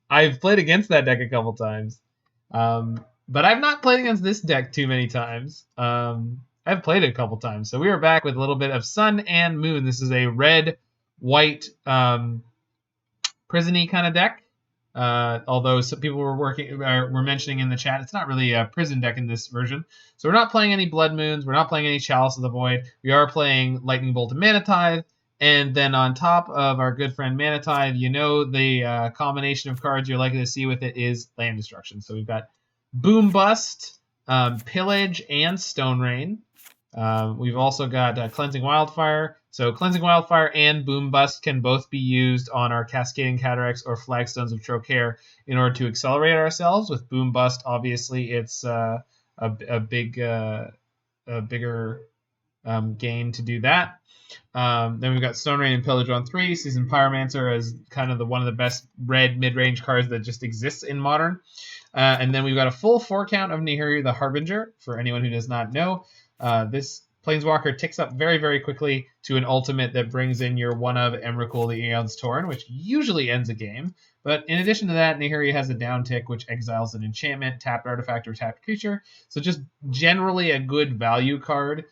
I've played against that deck a couple times. But I've not played against this deck too many times. I've played it a couple times. So we are back with a little bit of Sun and Moon. This is a red-white prison-y kind of deck. Although some people were mentioning in the chat, it's not really a prison deck in this version. So we're not playing any Blood Moons. We're not playing any Chalice of the Void. We are playing Lightning Bolt and Mana Tithe. And then on top of our good friend Mana Tithe, you know the combination of cards you're likely to see with it is land destruction. So we've got Boom Bust, Pillage, and Stone Rain. We've also got Cleansing Wildfire. So Cleansing Wildfire and Boom Bust can both be used on our Cascading Cataracts or Flagstones of Trokair in order to accelerate ourselves. With Boom Bust, obviously, it's a bigger gain to do that. Then we've got Stone Rain and Pillage on 3. Seasoned Pyromancer as kind of one of the best red mid-range cards that just exists in Modern. And then we've got a full 4 count of Nahiri the Harbinger. For anyone who does not know, this Planeswalker ticks up very, very quickly to an ultimate that brings in your one of Emrakul the Aeons Torn, which usually ends a game. But in addition to that, Nahiri has a down tick, which exiles an enchantment, tapped artifact, or tapped creature. So just generally a good value card.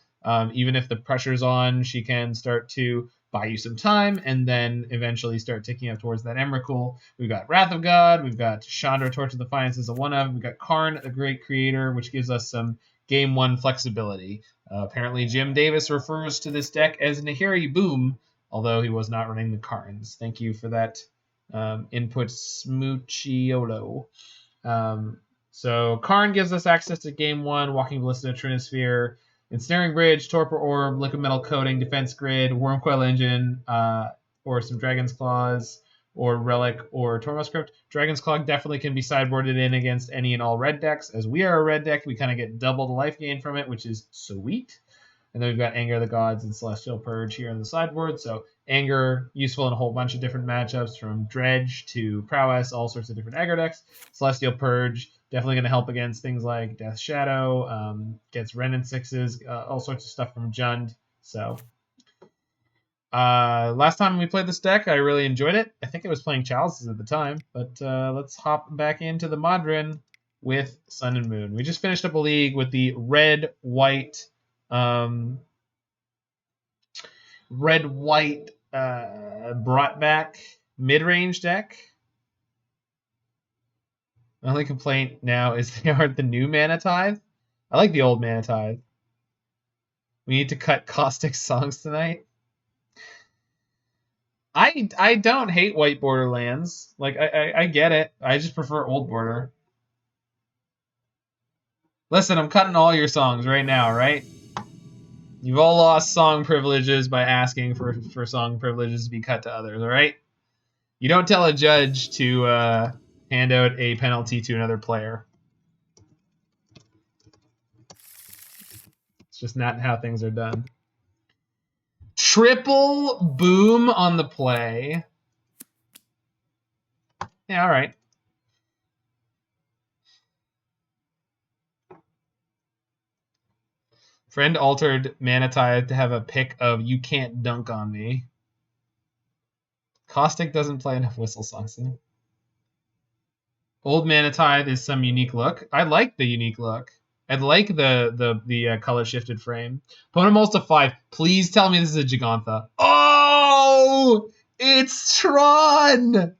Even if the pressure's on, she can start to buy you some time and then eventually start ticking up towards that Emrakul. We've got Wrath of God. We've got Chandra, Torch of Defiance as a one of. We've got Karn, a great creator, which gives us some Game 1 flexibility. Apparently, Jim Davis refers to this deck as Nahiri Boom, although he was not running the Karns. Thank you for that input, Smoochiolo. So Karn gives us access to Game 1, Walking Ballista, Trinisphere, Ensnaring Bridge, Torpor Orb, Liquimetal Coating, Defense Grid, Wurmcoil Engine, or some Dragon's Claws, or Relic, or Tormod Crypt. Dragon's Claw definitely can be sideboarded in against any and all red decks. As we are a red deck, we kind of get double the life gain from it, which is sweet. And then we've got Anger of the Gods and Celestial Purge here on the sideboard. So Anger, useful in a whole bunch of different matchups, from Dredge to Prowess, all sorts of different aggro decks. Celestial Purge, definitely going to help against things like Death Shadow, gets Ren and 6s, all sorts of stuff from Jund. So last time we played this deck, I really enjoyed it. I think I was playing Chalices at the time, but let's hop back into the Modern with Sun and Moon. We just finished up a league with the red-white brought back mid-range deck. My only complaint now is they aren't the new Mana Tithe. I like the old Mana Tithe. We need to cut Caustic songs tonight. I don't hate white Borderlands. Like, I get it. I just prefer old Border. Listen, I'm cutting all your songs right now, right? You've all lost song privileges by asking for song privileges to be cut to others, all right? You don't tell a judge to hand out a penalty to another player. It's just not how things are done. Triple Boom on the play. Yeah, all right. Friend altered Mana Tithe to have a pick of You Can't Dunk on Me. Caustic doesn't play enough whistle songs. Old Mana Tithe is some unique look. I like the unique look. I like the color shifted frame. Opponent mulls to 5. Please tell me this is a Gigantha. Oh, it's Tron.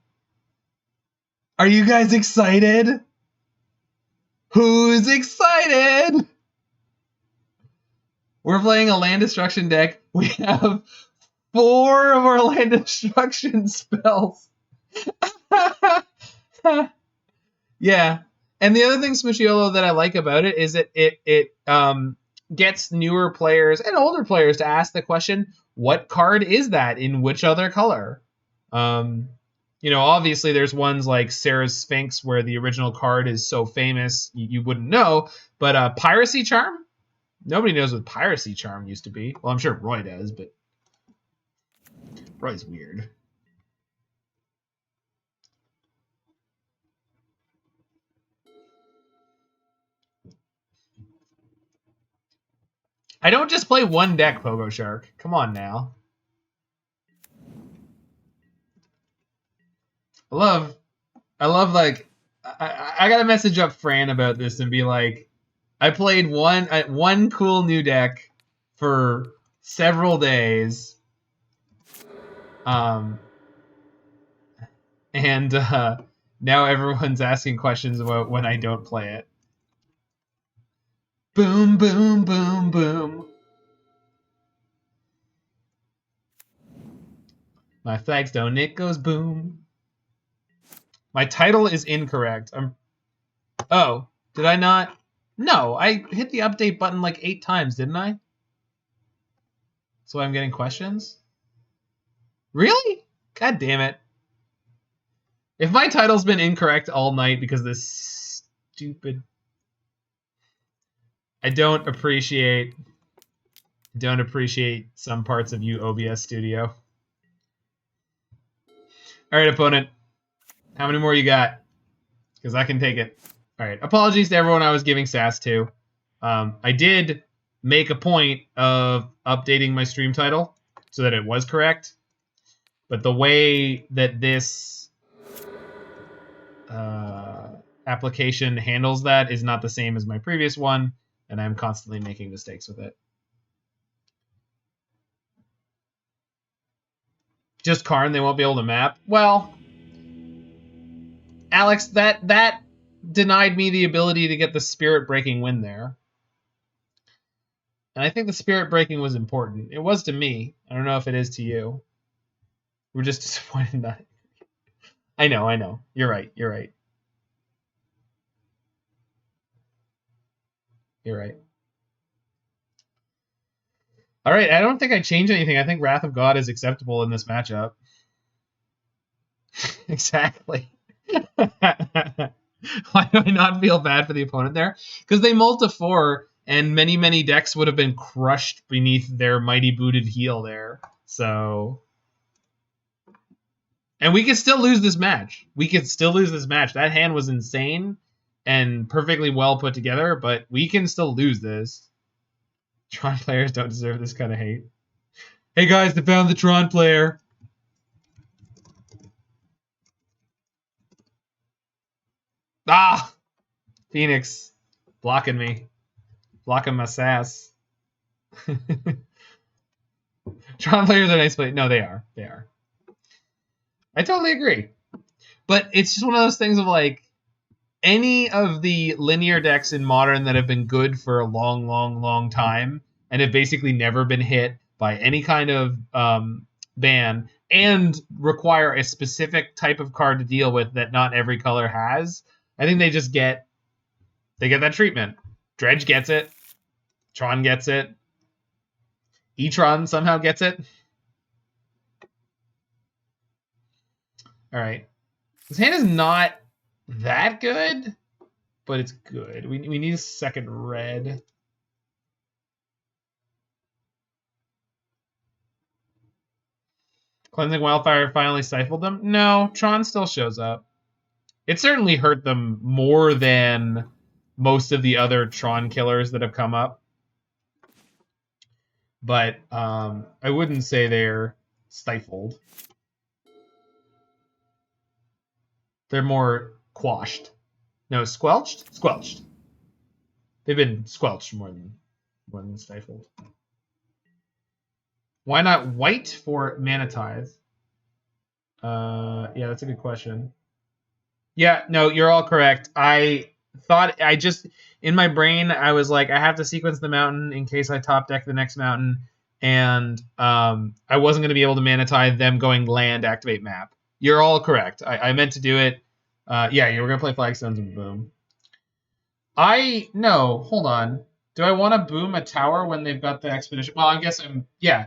Are you guys excited? Who's excited? We're playing a land destruction deck. We have 4 of our land destruction spells. Yeah. And the other thing, Smushiolo, that I like about it is that it gets newer players and older players to ask the question, what card is that in which other color? You know, obviously there's ones like Sarah's Sphinx where the original card is so famous you wouldn't know. But Piracy Charm? Nobody knows what Piracy Charm used to be. Well, I'm sure Roy does, but Roy's weird. I don't just play one deck, Pogo Shark. Come on now. I love I love, like, I gotta message up Fran about this and be like, I played one cool new deck for several days, and now everyone's asking questions about when I don't play it. Boom, boom, boom, boom. My flagstone, it goes boom. My title is incorrect. Oh, did I not? No, I hit the update button like 8 times, didn't I? So I'm getting questions? Really? God damn it. If my title's been incorrect all night because of this stupid... I don't appreciate some parts of you, OBS Studio. All right, opponent. How many more you got? Because I can take it. All right. Apologies to everyone I was giving sass to. I did make a point of updating my stream title so that it was correct. But the way that this application handles that is not the same as my previous one, and I'm constantly making mistakes with it. Just Karn, they won't be able to map? Well, Alex, that denied me the ability to get the spirit breaking win there. And I think the spirit breaking was important. It was to me. I don't know if it is to you. We're just disappointed in that. I know. You're right. You're right. All right, I don't think I changed anything. I think Wrath of God is acceptable in this matchup. Exactly. Why do I not feel bad for the opponent there? Because they mulled to 4, and many decks would have been crushed beneath their mighty booted heel there. So... And we could still lose this match. That hand was insane and perfectly well put together, but we can still lose this. Tron players don't deserve this kind of hate. Hey guys, they found the Tron player. Ah! Phoenix. Blocking me. Blocking my sass. Tron players are nice players. No, they are. I totally agree. But it's just one of those things of like, any of the linear decks in Modern that have been good for a long time and have basically never been hit by any kind of ban and require a specific type of card to deal with that not every color has, I think they just get that treatment. Dredge gets it. Tron gets it. E-Tron somehow gets it. All right. This hand is not that good, but it's good. We need a second red. Cleansing Wildfire finally stifled them? No, Tron still shows up. It certainly hurt them more than most of the other Tron killers that have come up. But I wouldn't say they're stifled. They're more quashed. No, squelched? Squelched. They've been squelched more than stifled. Why not white for Mana Tithe? Yeah, that's a good question. Yeah, no, you're all correct. I thought in my brain I was like, I have to sequence the mountain in case I top deck the next mountain, and I wasn't going to be able to Mana Tithe them going land activate map. You're all correct. I meant to do it. Yeah, you were going to play Flagstones and boom. No, hold on. Do I want to boom a tower when they've got the expedition? Well, I guess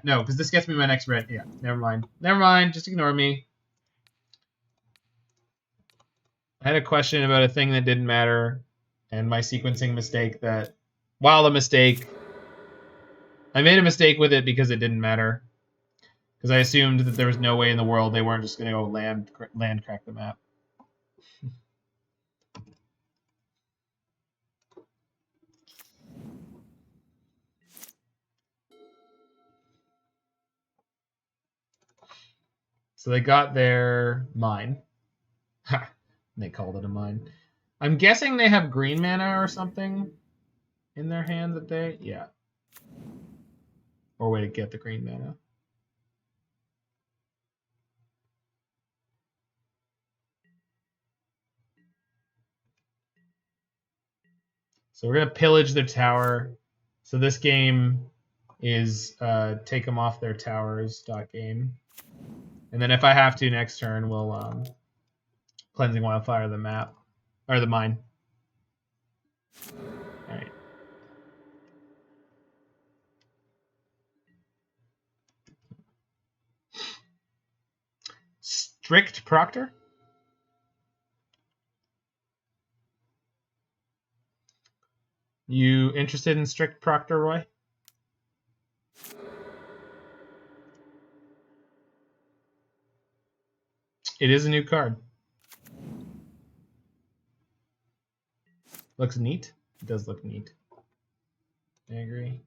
no, because this gets me my next red. Yeah, never mind. Just ignore me. I had a question about a thing that didn't matter, and my sequencing mistake that, while a mistake, I made a mistake with it because it didn't matter. Because I assumed that there was no way in the world they weren't just going to go land crack the map. So they got their mine. They called it a mine. I'm guessing they have green mana or something in their hand that they... Yeah. Or way to get the green mana. So we're going to pillage their tower. So this game is take them off their towers game. And then if I have to next turn, we'll Cleansing Wildfire the map. Or the mine. Alright. Strict Proctor? You interested in Strict Proctor, Roy? It is a new card. Looks neat. It does look neat. I agree.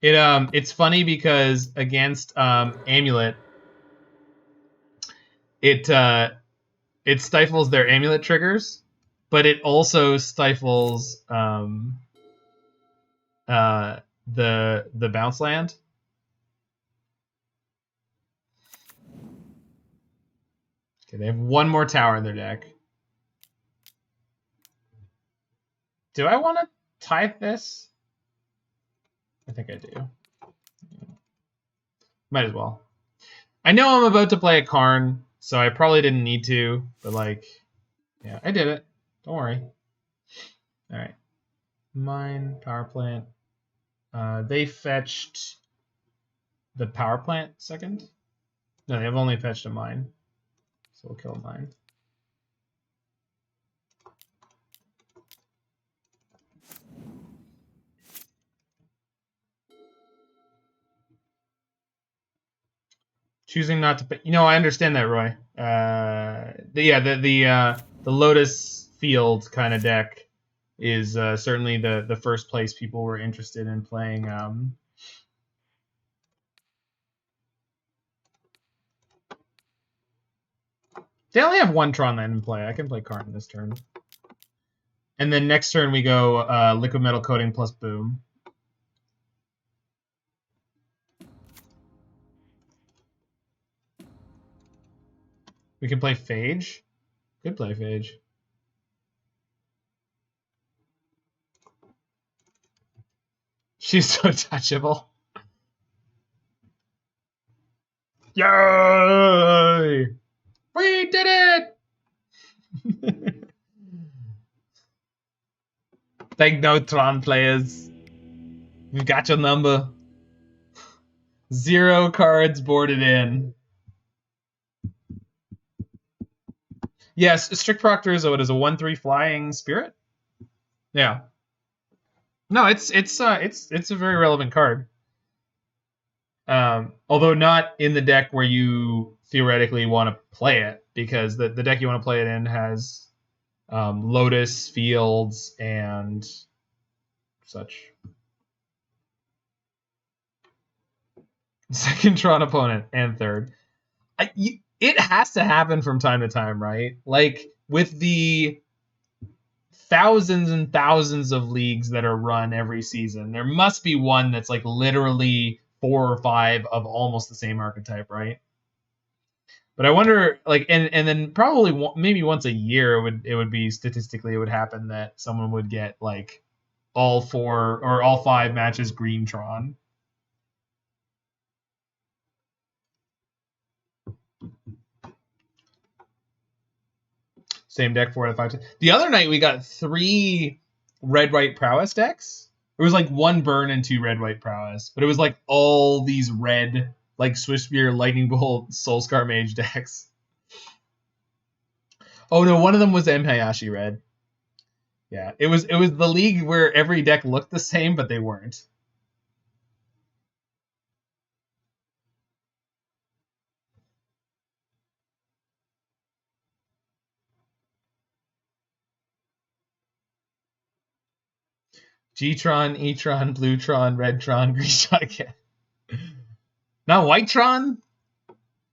It's funny because against Amulet, it stifles their Amulet triggers, but it also stifles the bounce land. Okay, they have one more tower in their deck. Do I want to tithe this? I think I do. Might as well. I know I'm about to play a Karn, so I probably didn't need to, but like, yeah, I did it. Don't worry. All right. Mine, power plant. They fetched the power plant second. No, they've only fetched a mine. So we'll kill a mine. Choosing not to pay. You know, I understand that, Roy. The Lotus Field kind of deck is certainly the first place people were interested in playing. They only have one Tron land in play. I can play Karn this turn. And then next turn we go Liquimetal Coating plus Boom. We can play Phage. Could play Phage. She's so touchable. Yay! We did it! Take no Tron players. We've got your number. 0 cards boarded in. Yes, Strict Proctor is what is a 1/3 flying spirit? Yeah. No, it's a very relevant card. Although not in the deck where you theoretically want to play it, because the deck you want to play it in has Lotus, Fields, and such. Second Tron opponent and third. It has to happen from time to time, right? Like with the thousands and thousands of leagues that are run every season, there must be one that's like literally 4 or 5 of almost the same archetype, right? But I wonder, like, and then probably maybe once a year it would be statistically it would happen that someone would get like all 4 or all 5 matches Green Tron. Same deck 4 out of 5. The other night we got 3 red-white prowess decks. It was like 1 burn and 2 red-white prowess, but it was like all these red, like Swiftspear, Lightning Bolt, Soulscar Mage decks. Oh no, one of them was M. Hayashi red. Yeah, it was the league where every deck looked the same, but they weren't. G-Tron, E-Tron, Blue-Tron, Red-Tron, Green-Tron again. Not White-Tron?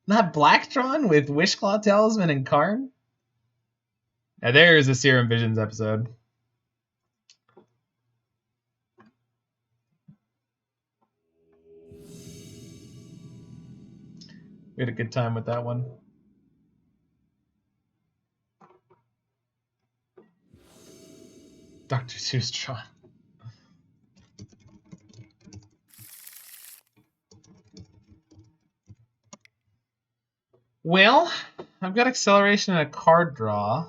Not Black-Tron with Wishclaw Talisman and Karn? Yeah, there's a Serum Visions episode. We had a good time with that one. Dr. Seuss Tron. Well, I've got acceleration and a card draw.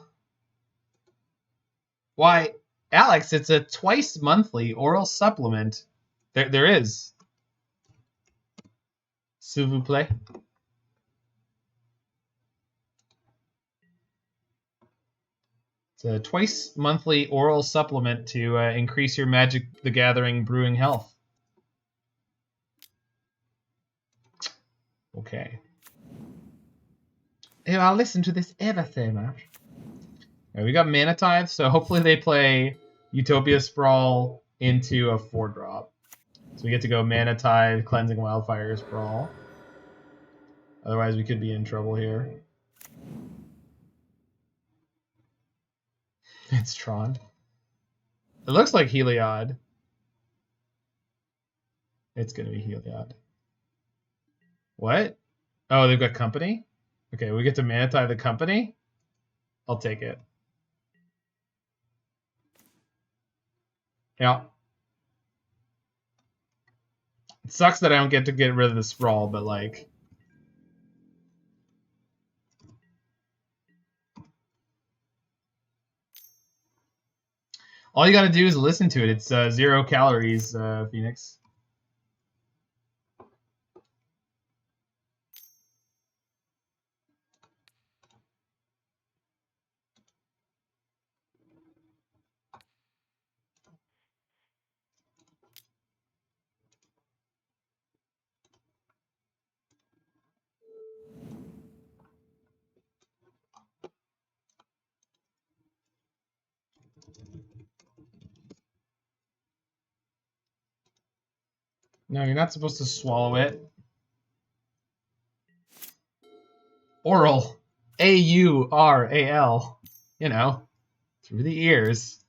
Why, Alex, it's a twice monthly oral supplement. There is. S'il vous plaît. It's a twice monthly oral supplement to increase your Magic the Gathering brewing health. Okay. Hey, I'll listen to this ever so much. Right, we got Mana Tithe, so hopefully they play Utopia Sprawl into a 4-drop. So we get to go Mana Tithe, Cleansing Wildfire, Sprawl. Otherwise we could be in trouble here. It's Tron. It looks like Heliod. It's gonna be Heliod. What? Oh, they've got Company? Okay, we get to Mana Tithe the Company? I'll take it. Yeah. It sucks that I don't get to get rid of the Sprawl, but like... all you gotta do is listen to it. It's 0 calories, Phoenix. No, you're not supposed to swallow it. Oral. A-U-R-A-L. You know, through the ears.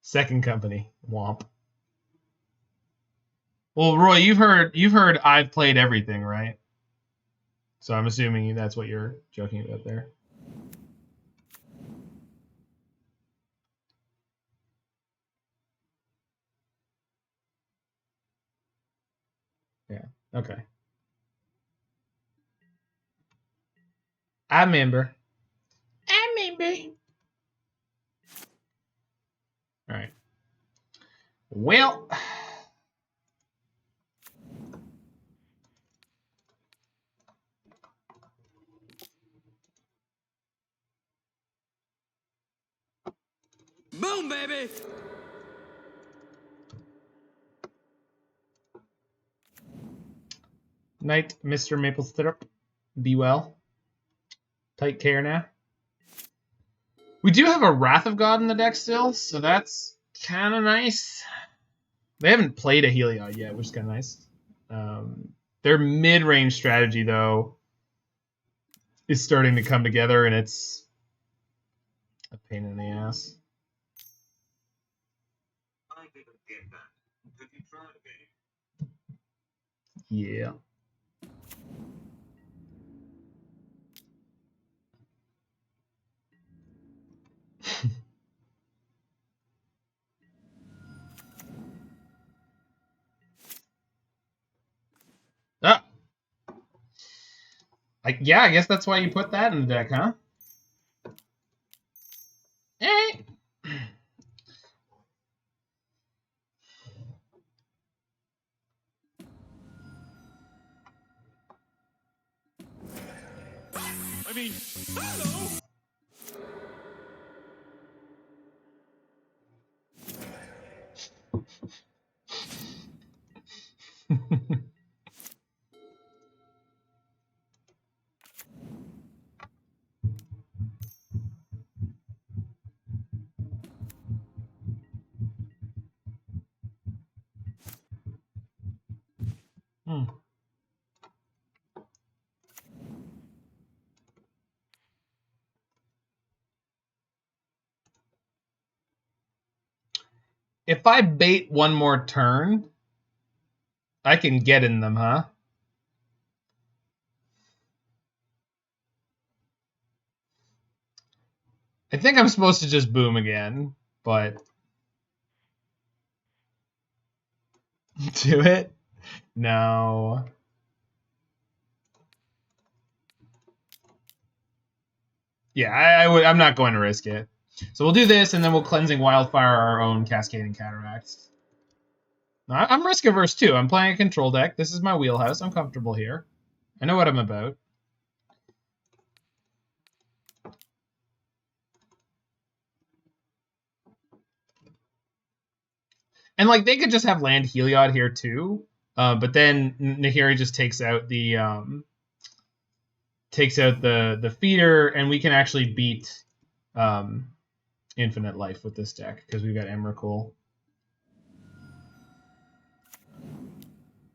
Second Company. Womp. Well, Roy, you've heard I've played everything, right? So I'm assuming that's what you're joking about there. Yeah. Okay. I remember. All right. Well. Boom, baby! Night, Mr. Maple Syrup. Be well. Take care now. We do have a Wrath of God in the deck still, so that's kind of nice. They haven't played a Heliod yet, which is kind of nice. Their mid-range strategy, though, is starting to come together, and it's a pain in the ass. I didn't get that. Could you try again? Yeah. Ah! Yeah, I guess that's why you put that in the deck, huh? Eh. I mean, hello! If I bait one more turn, I can get in them, huh? I think I'm supposed to just boom again, but... Do it? No. Yeah, I'm not going to risk it. So we'll do this, and then we'll Cleansing Wildfire our own Cascading Cataracts. Now, I'm risk averse too. I'm playing a control deck. This is my wheelhouse. I'm comfortable here. I know what I'm about. And like they could just have land Heliod here too, but then Nahiri just takes out the feeder, and we can actually beat Infinite Life with this deck because we've got Emrakul.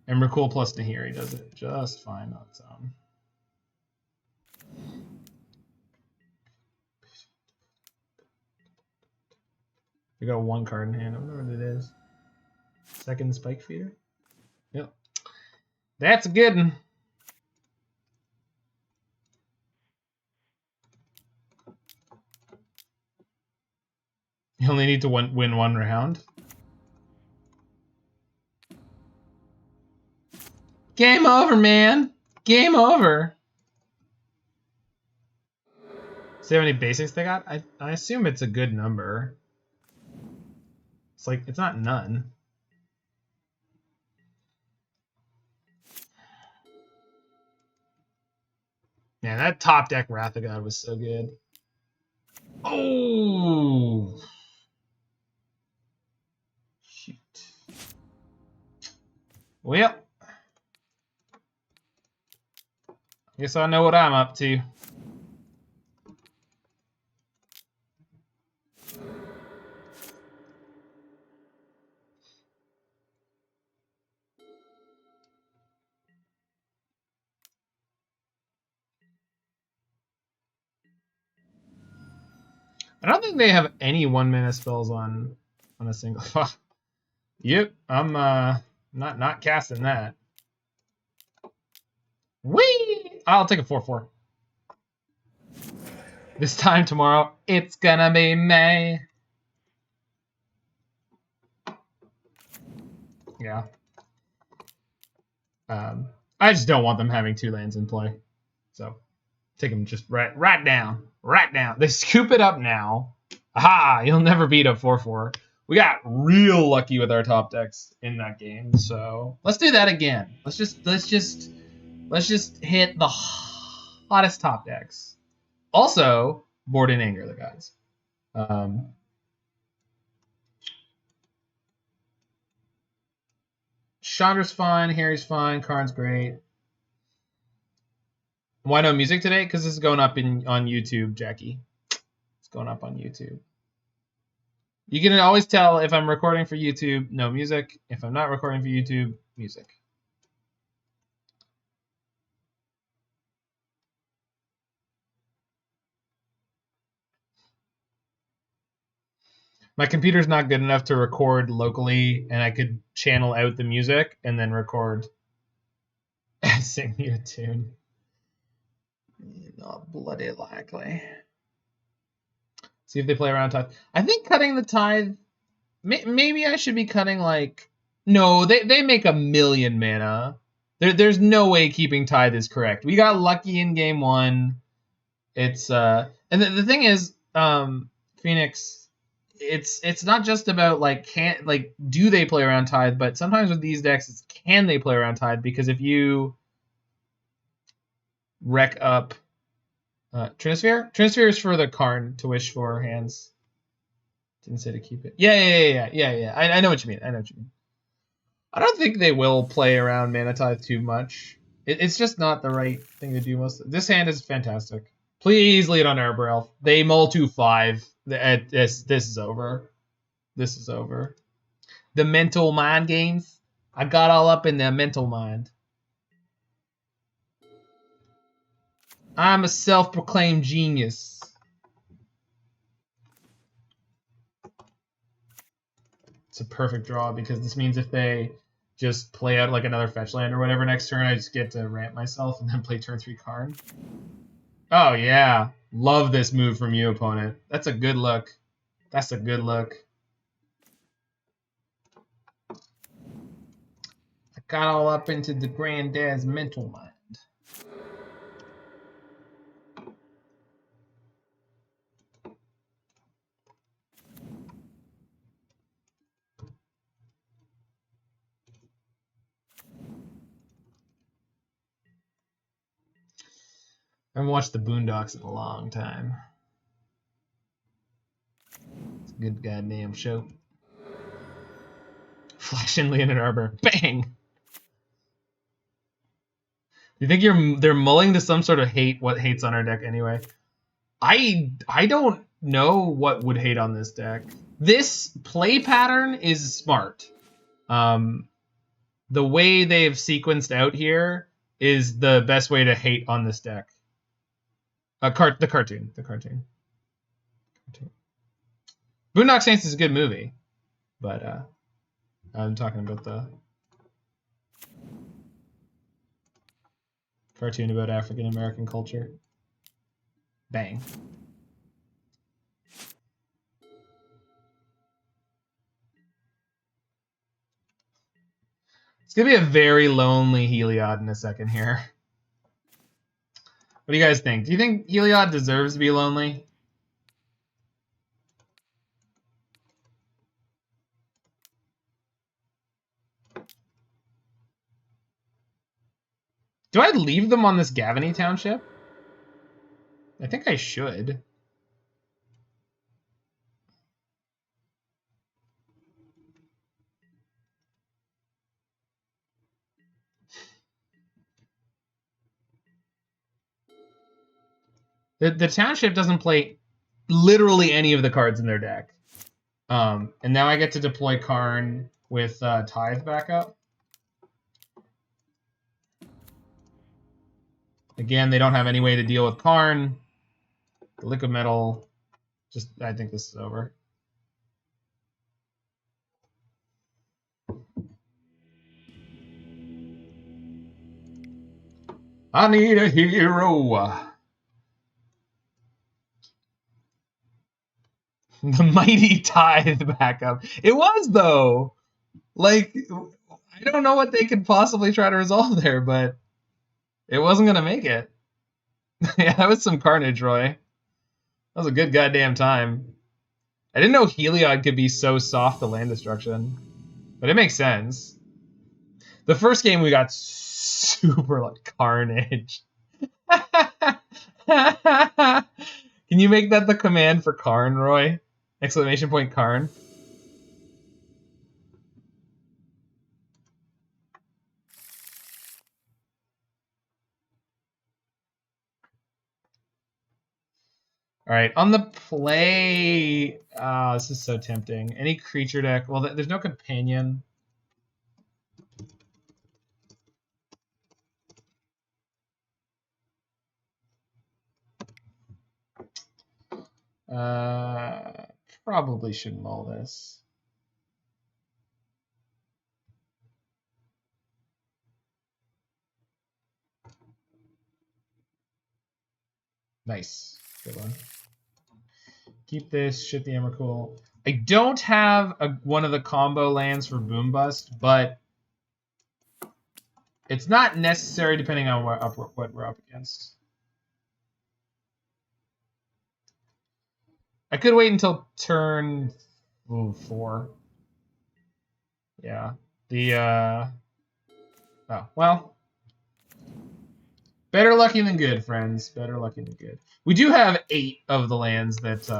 Emrakul plus Nahiri does it just fine on its own. We got one card in hand. I wonder what it is. Second Spike Feeder? Yep. That's a good one. You only need to win one round. Game over, man. Game over. See how many basics they got? I assume it's a good number. It's like, it's not none. Man, that top deck Wrath of God was so good. Oh! Shoot. Well, guess I know what I'm up to. I don't think they have any 1-mana spells on a single. Yep, I'm not casting that. Whee! I'll take a 4/4. This time tomorrow, it's gonna be May. Yeah. I just don't want them having 2 lands in play. So take them just right down. Right down. They scoop it up now. Aha! You'll never beat a 4/4. We got real lucky with our top decks in that game, so let's do that again. Let's just hit the hottest top decks. Also, Board in Anger, the guys. Chandra's fine, Harry's fine, Karn's great. Why no music today? Because this is going up on YouTube, Jackie. It's going up on YouTube. You can always tell if I'm recording for YouTube, no music. If I'm not recording for YouTube, music. My computer's not good enough to record locally, and I could channel out the music and then record and sing you a tune. Not bloody likely. See if they play around Tithe. I think cutting the Tithe. Maybe I should be cutting like. No, they make 1,000,000 mana. There's no way keeping Tithe is correct. We got lucky in game 1. It's and the thing is, Phoenix. It's not just about do they play around Tithe, but sometimes with these decks, it's can they play around Tithe, because if you wreck up Trinisphere is for the Karn to wish for hands. Didn't say to keep it. Yeah. I know what you mean. I don't think they will play around Mana Tithe too much. It's just not the right thing to do. This hand is fantastic. Please lead on Arbor Elf. They mull to 5. This is over. This is over. The mental mind games. I got all up in their mental mind. I'm a self-proclaimed genius. It's a perfect draw because this means if they just play out like another fetch land or whatever next turn, I just get to ramp myself and then play turn 3 Karn. Oh yeah, love this move from you, opponent. That's a good look. That's a good look. I got all up into the granddad's mental mind. I haven't watched the Boondocks in a long time. It's a good goddamn show. Flash in Leonid Arbor. Bang! Do you think they're mulling to some sort of hate? What hates on our deck anyway? I don't know what would hate on this deck. This play pattern is smart. The way they've sequenced out here is the best way to hate on this deck. The cartoon. Boondock Saints is a good movie, but I'm talking about the cartoon about African American culture. Bang. It's gonna be a very lonely Heliod in a second here. What do you guys think? Do you think Heliod deserves to be lonely? Do I leave them on this Gavany Township? I think I should. The Township doesn't play literally any of the cards in their deck. And now I get to deploy Karn with Tithe back up. Again, they don't have any way to deal with Karn. The Liquimetal. Just, I think this is over. I need a hero. The Mighty Tithe backup. It was, though. Like, I don't know what they could possibly try to resolve there, but it wasn't going to make it. Yeah, that was some carnage, Roy. That was a good goddamn time. I didn't know Heliod could be so soft to land destruction, but it makes sense. The first game we got super like carnage. Can you make that the command for Karn, Roy? Exclamation point Karn. All right, on the play, this is so tempting. Any creature deck. Well, there's no companion. Probably should mull this. Nice, good one. Keep this, shit the Emrakul. I don't have one of the combo lands for Boom Bust, but it's not necessary depending on what we're up against. I could wait until turn 4. Yeah. Oh, well. Better lucky than good, friends. Better lucky than good. We do have 8 of the lands that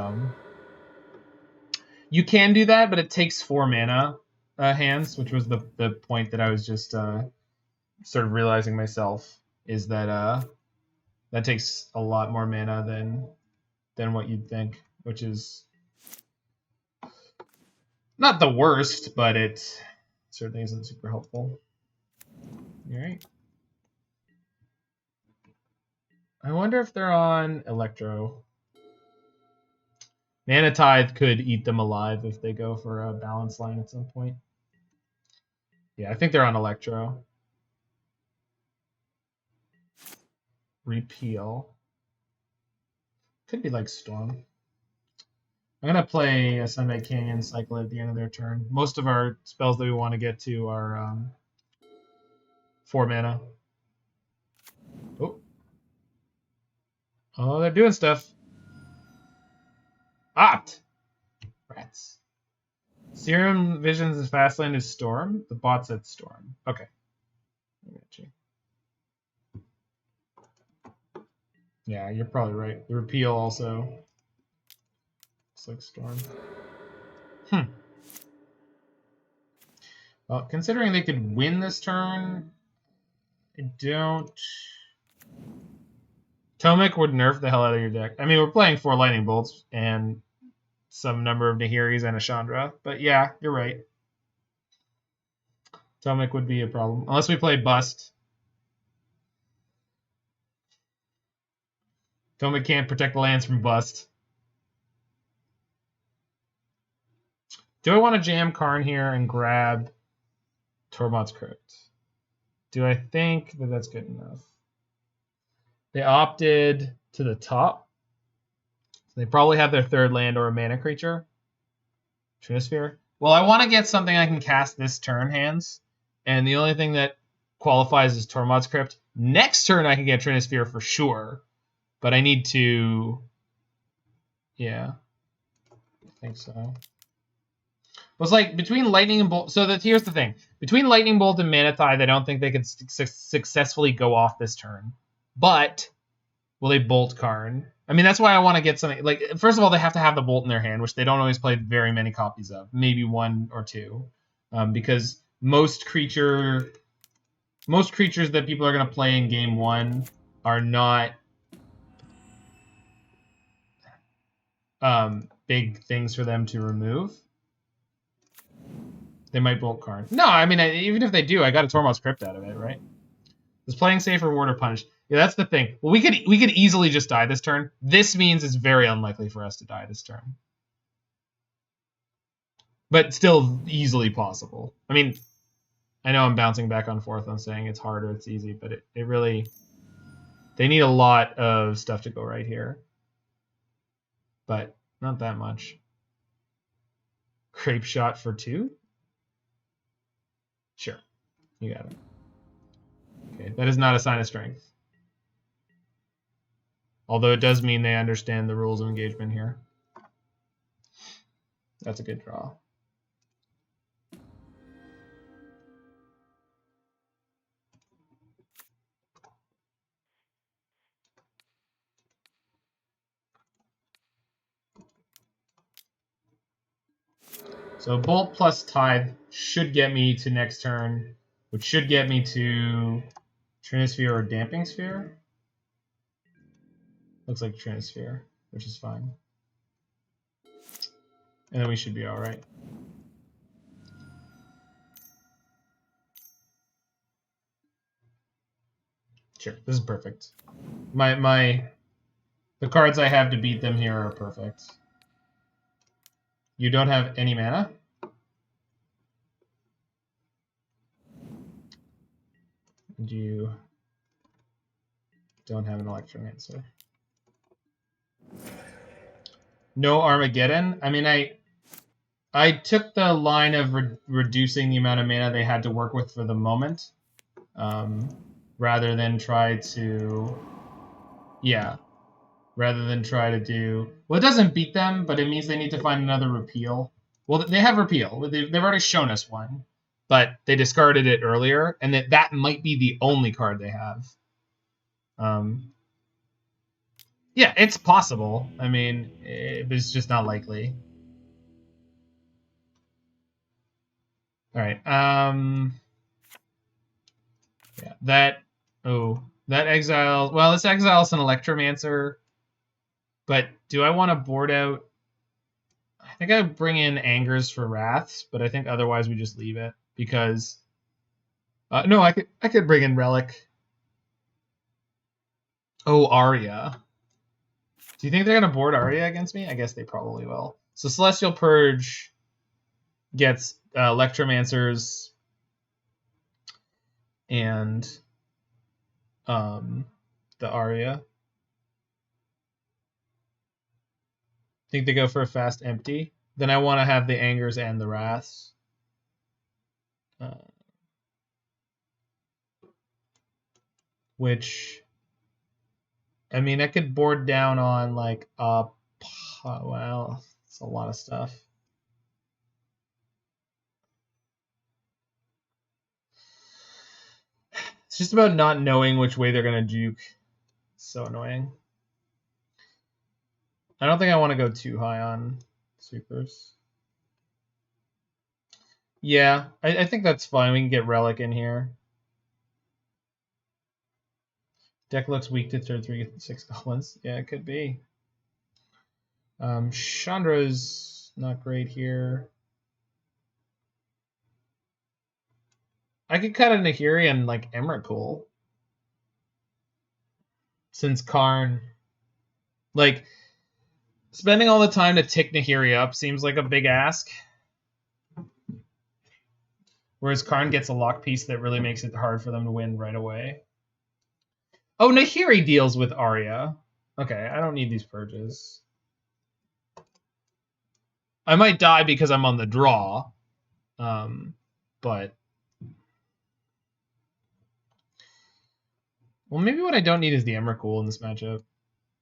you can do that, but it takes 4 mana hands, which was the point that I was just sort of realizing myself, is that that takes a lot more mana than what you'd think, which is not the worst, but it certainly isn't super helpful. All right. I wonder if they're on Electro. Mana Tithe could eat them alive if they go for a balance line at some point. Yeah, I think they're on Electro. Repeal. Could be like Storm. I'm going to play a Sunbaked Canyon, cycle at the end of their turn. Most of our spells that we want to get to are 4 mana. Oh, they're doing stuff. Opt! Rats. Serum Visions is Fastland is Storm. The bot said Storm. Okay. I got you. Yeah, you're probably right. The repeal also looks like Storm. Well, considering they could win this turn, I don't... Tomek would nerf the hell out of your deck. I mean, we're playing 4 Lightning Bolts and some number of Nahiris and a Chandra, but yeah, you're right. Tomek would be a problem. Unless we play Bust. Tomek can't protect the lands from Bust. Do I want to jam Karn here and grab Tormod's Crypt? Do I think that that's good enough? They opted to the top. So they probably have their 3rd land or a mana creature. Trinisphere. Well, I want to get something I can cast this turn, hands. And the only thing that qualifies is Tormod's Crypt. Next turn I can get Trinisphere for sure. But I need to... Yeah. I think so. Well, it's like between Lightning and Bolt... So here's the thing. Between Lightning Bolt and Mana Tithe, I don't think they could successfully go off this turn. But will they Bolt Karn? I mean, that's why I want to get something... Like, first of all, they have to have the Bolt in their hand, which they don't always play very many copies of. Maybe 1 or 2. Because most creatures that people are going to play in game 1 are not big things for them to remove. They might Bolt Karn. No, I mean, even if they do, I got a Tormod's Crypt out of it, right? Is playing safe, reward, or punish? Yeah, that's the thing. Well, we could easily just die this turn. This means it's very unlikely for us to die this turn. But still easily possible. I mean, I know I'm bouncing back and forth on saying it's hard or it's easy, but it really... They need a lot of stuff to go right here. But not that much. Crepe Shot for 2? Sure. You got it. Okay, that is not a sign of strength. Although it does mean they understand the rules of engagement here. That's a good draw. So Bolt plus Tithe should get me to next turn, which should get me to Trinisphere or Damping Sphere. Looks like Trinisphere, which is fine. And then we should be alright. Sure, this is perfect. The cards I have to beat them here are perfect. You don't have any mana? And you don't have an Electromancer. No Armageddon? I mean, I took the line of reducing the amount of mana they had to work with for the moment, rather than try to... Yeah. Rather than try to do... Well, it doesn't beat them, but it means they need to find another repeal. Well, they have repeal. They've already shown us one, but they discarded it earlier, and that might be the only card they have. Yeah, it's possible. I mean, it's just not likely. All right. Yeah, that exile... Well, this exiles an Electromancer. But do I want to board out? I think I would bring in Angers for Wraths, but I think otherwise we just leave it because no, I could bring in Relic. Oh, Arya. Do you think they're going to board Arya against me? I guess they probably will. So Celestial Purge gets Electromancers and the Arya. Think they go for a fast empty. Then I want to have the Angers and the Wraths. Which, I mean, I could board down on like wow, it's a lot of stuff. It's just about not knowing which way they're gonna juke. It's so annoying. I don't think I want to go too high on sweepers. Yeah, I think that's fine. We can get Relic in here. Deck looks weak to turn 3-6 goblins. Yeah, it could be. Chandra's not great here. I could cut a Nahiri and like Emrakul. Since Karn, like, spending all the time to tick Nahiri up seems like a big ask. Whereas Karn gets a lock piece that really makes it hard for them to win right away. Oh, Nahiri deals with Arya. Okay, I don't need these purges. I might die because I'm on the draw. But... Well, maybe what I don't need is the Emrakul in this matchup.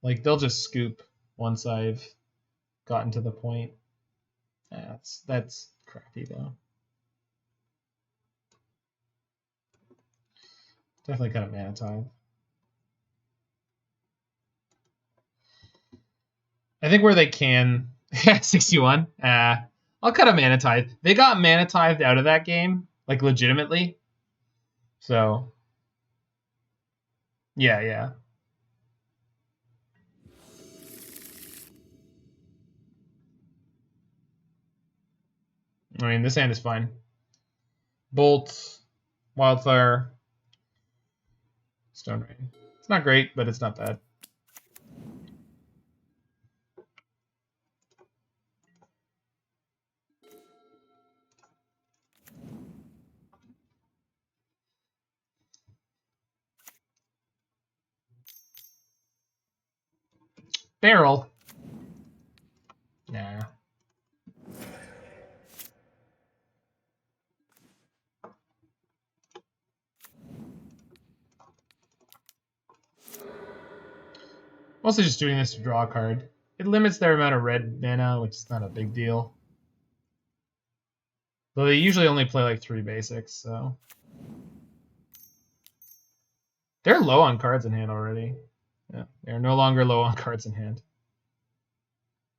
Like, they'll just scoop once I've gotten to the point. That's crappy, though. Definitely cut a Mana Tithe. I think where they can... 61. I'll cut a Mana Tithe. They got Mana Tithed out of that game, like, legitimately. So... Yeah. I mean, this hand is fine. Bolt, Wildfire, Stone Rain. It's not great, but it's not bad. Barrel. Nah. Mostly just doing this to draw a card. It limits their amount of red mana, which is not a big deal. Though they usually only play like 3 basics, so... They're low on cards in hand already. Yeah, they're no longer low on cards in hand.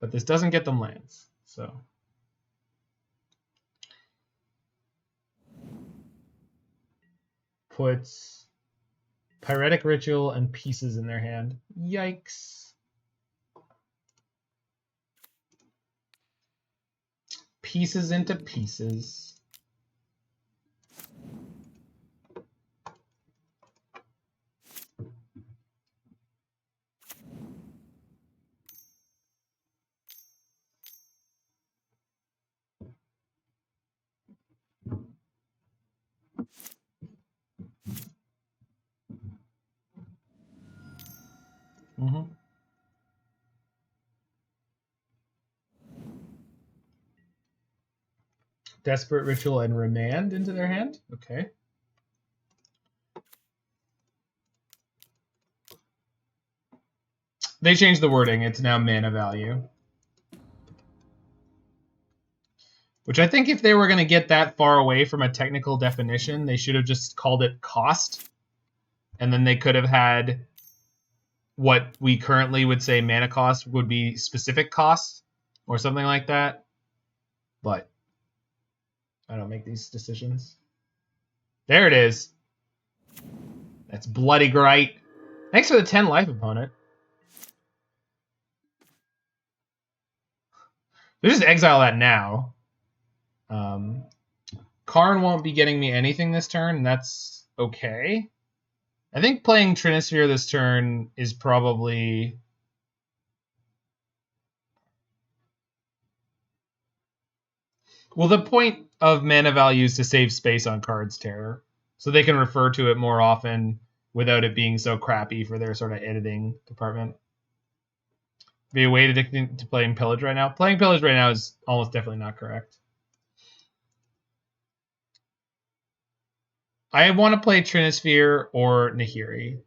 But this doesn't get them lands, so... Puts Pyretic Ritual and Pieces in their hand. Yikes. Pieces into pieces. Desperate Ritual and Remand into their hand. Okay. They changed the wording. It's now mana value. Which I think if they were going to get that far away from a technical definition, they should have just called it cost. And then they could have had what we currently would say mana cost would be specific cost or something like that. But I don't make these decisions. There it is. That's bloody great. Thanks for the 10 life, opponent. They just exile that now. Karn won't be getting me anything this turn, and that's okay. I think playing Trinisphere this turn is probably... Well, the point of mana value is to save space on cards, Terror, so they can refer to it more often without it being so crappy for their sort of editing department. Be a way to playing Pillage right now. Playing Pillage right now is almost definitely not correct. I want to play Trinisphere or Nahiri.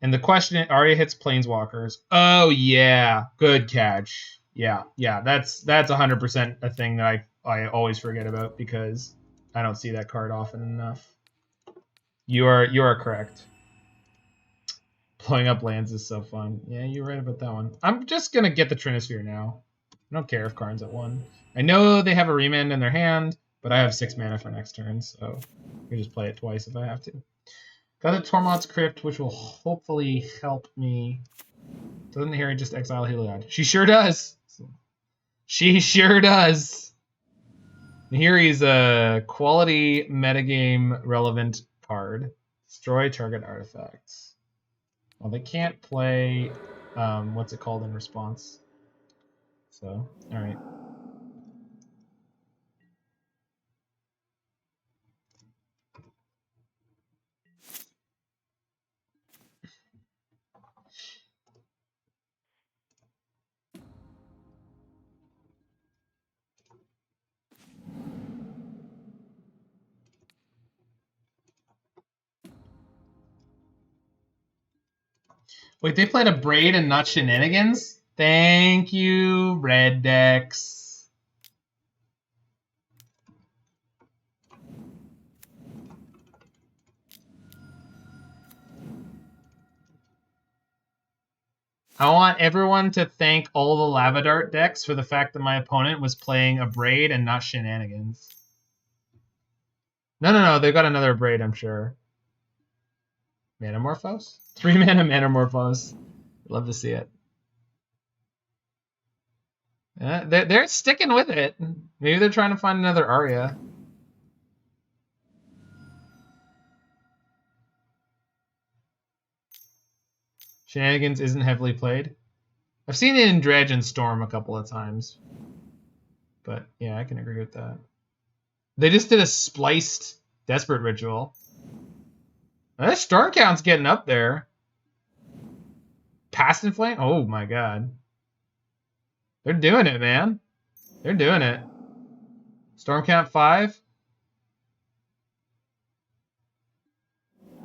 And the question, Arya hits Planeswalkers. Oh, yeah. Good catch. Yeah, that's 100% a thing that I always forget about because I don't see that card often enough. You are correct. Blowing up lands is so fun. Yeah, you're right about that one. I'm just going to get the Trinisphere now. I don't care if Karn's at 1. I know they have a remand in their hand, but I have 6 mana for next turn, so I can just play it twice if I have to. Got a Tormod's Crypt, which will hopefully help me. Doesn't Nahiri just exile Heliod? She sure does. She sure does. Nahiri is a quality metagame relevant card. Destroy target artifacts. Well, they can't play, what's it called in response? So, all right. Wait, they played a Braid and not Shenanigans? Thank you, Red Decks. I want everyone to thank all the Lava Dart decks for the fact that my opponent was playing a Braid and not Shenanigans. No, they've got another Braid, I'm sure. Manamorphose? 3 mana Manamorphose. Love to see it. They're sticking with it. Maybe they're trying to find another Arya. Shenanigans isn't heavily played. I've seen it in Dredge and Storm a couple of times. But yeah, I can agree with that. They just did a spliced Desperate Ritual. That Storm count's getting up there. Past in Flame? Oh my god. They're doing it, man. They're doing it. Storm count 5.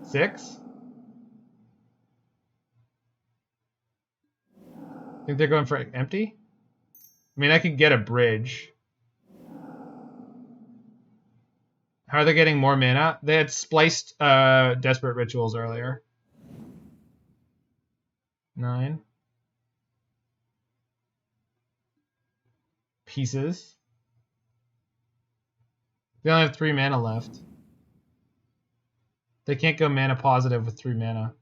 6. Think they're going for empty? I mean, I could get a bridge. How are they getting more mana? They had spliced Desperate Rituals earlier. 9. Pieces. They only have 3 mana left. They can't go mana positive with 3 mana.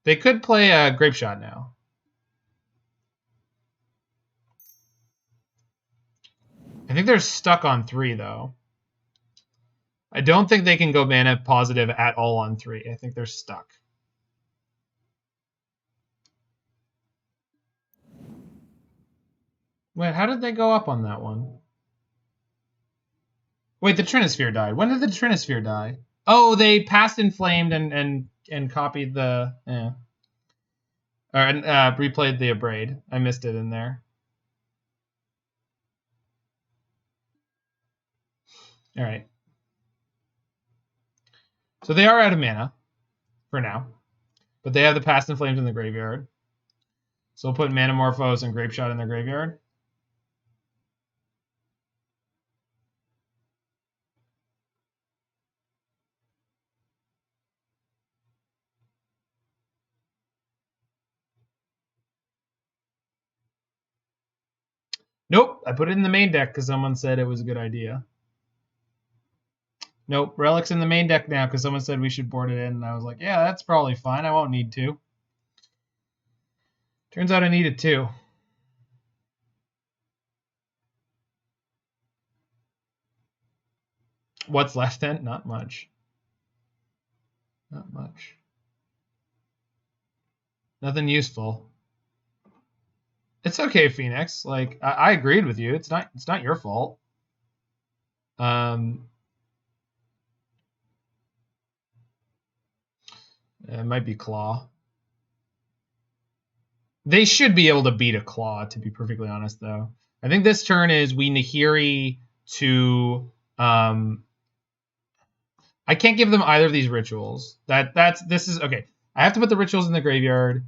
They could play a Grape Shot now. I think they're stuck on 3, though. I don't think they can go mana positive at all on 3. I think they're stuck. Wait, how did they go up on that one? Wait, the Trinisphere died. When did the Trinisphere die? Oh, they passed Inflamed and copied the... Yeah. And replayed the Abrade. I missed it in there. All right. So they are out of mana for now. But they have the Past in Flames in the graveyard. So we'll put Manamorphose and Grape Shot in their graveyard. Nope, I put it in the main deck because someone said it was a good idea. Nope, Relic's in the main deck now because someone said we should board it in, and I was like, yeah, that's probably fine. I won't need to. Turns out I needed 2. What's left then? Not much. Not much. Nothing useful. It's okay, Phoenix. Like I agreed with you. It's not your fault. It might be Claw. They should be able to beat a Claw, to be perfectly honest, though. I think this turn is we Nahiri to... I can't give them either of these rituals. This is... Okay, I have to put the rituals in the graveyard.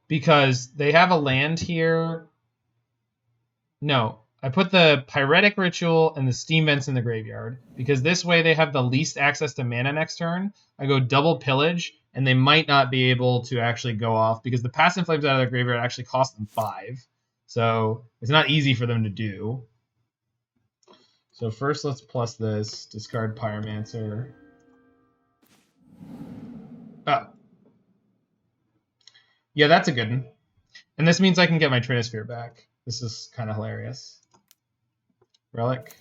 Because they have a land here. No, I put the Pyretic Ritual and the Steam Vents in the graveyard. Because this way they have the least access to mana next turn. I go double Pillage, and they might not be able to actually go off. Because the Passing Flames out of their graveyard actually cost them 5. So it's not easy for them to do. So first let's plus this. Discard Pyromancer. Oh. Yeah, that's a good one. And this means I can get my Trinisphere back. This is kind of hilarious. Relic.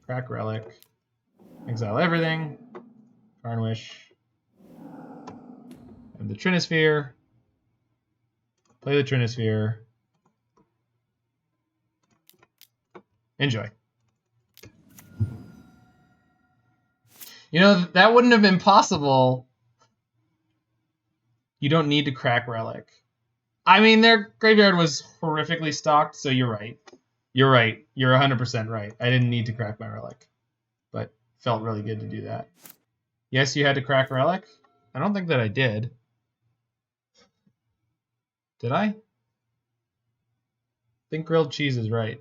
Crack Relic. Exile everything. Karn Wish. And the Trinisphere. Play the Trinisphere. Enjoy. You know, that wouldn't have been possible. You don't need to crack Relic. I mean, their graveyard was horrifically stocked, so you're right. You're right. You're 100% right. I didn't need to crack my Relic. But felt really good to do that. Yes, you had to crack Relic? I don't think that I did. Did I? I think grilled cheese is right.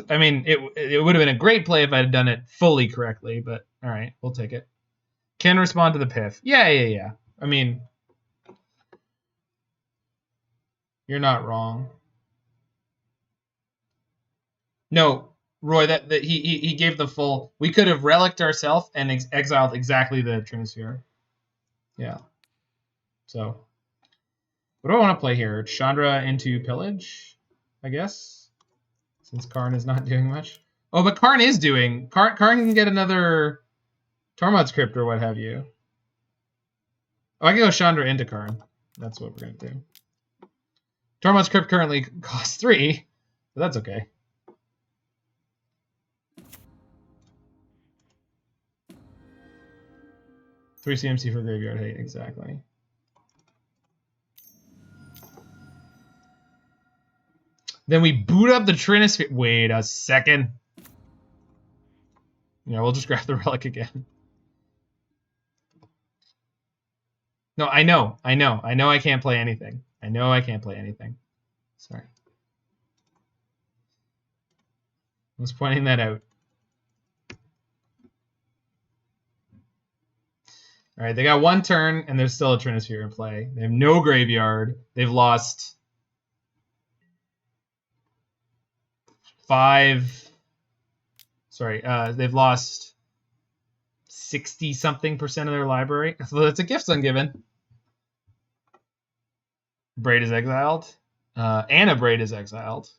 I mean, it would have been a great play if I had done it fully correctly, but all right, we'll take it. Can respond to the Pith. Yeah. I mean, you're not wrong. No, Roy, that he gave the full. We could have reliced ourselves and exiled exactly the Trinisphere. Yeah. So, what do I want to play here? Chandra into Pillage, I guess. Since Karn is not doing much. Oh, but Karn is doing. Karn can get another Tormod's Crypt or what have you. Oh, I can go Chandra into Karn. That's what we're going to do. Tormod's Crypt currently costs 3, but that's okay. Three CMC for Graveyard Hate, exactly. Then we boot up the Trinisphere. Wait a second. Yeah, we'll just grab the Relic again. No, I know I can't play anything. I know I can't play anything. Sorry. I was pointing that out. All right, they got 1 turn, and there's still a Trinisphere in play. They have no graveyard. They've lost 5. Sorry, they've lost 60-something% of their library. So that's a gift ungiven. Braid is exiled. And a Braid is exiled.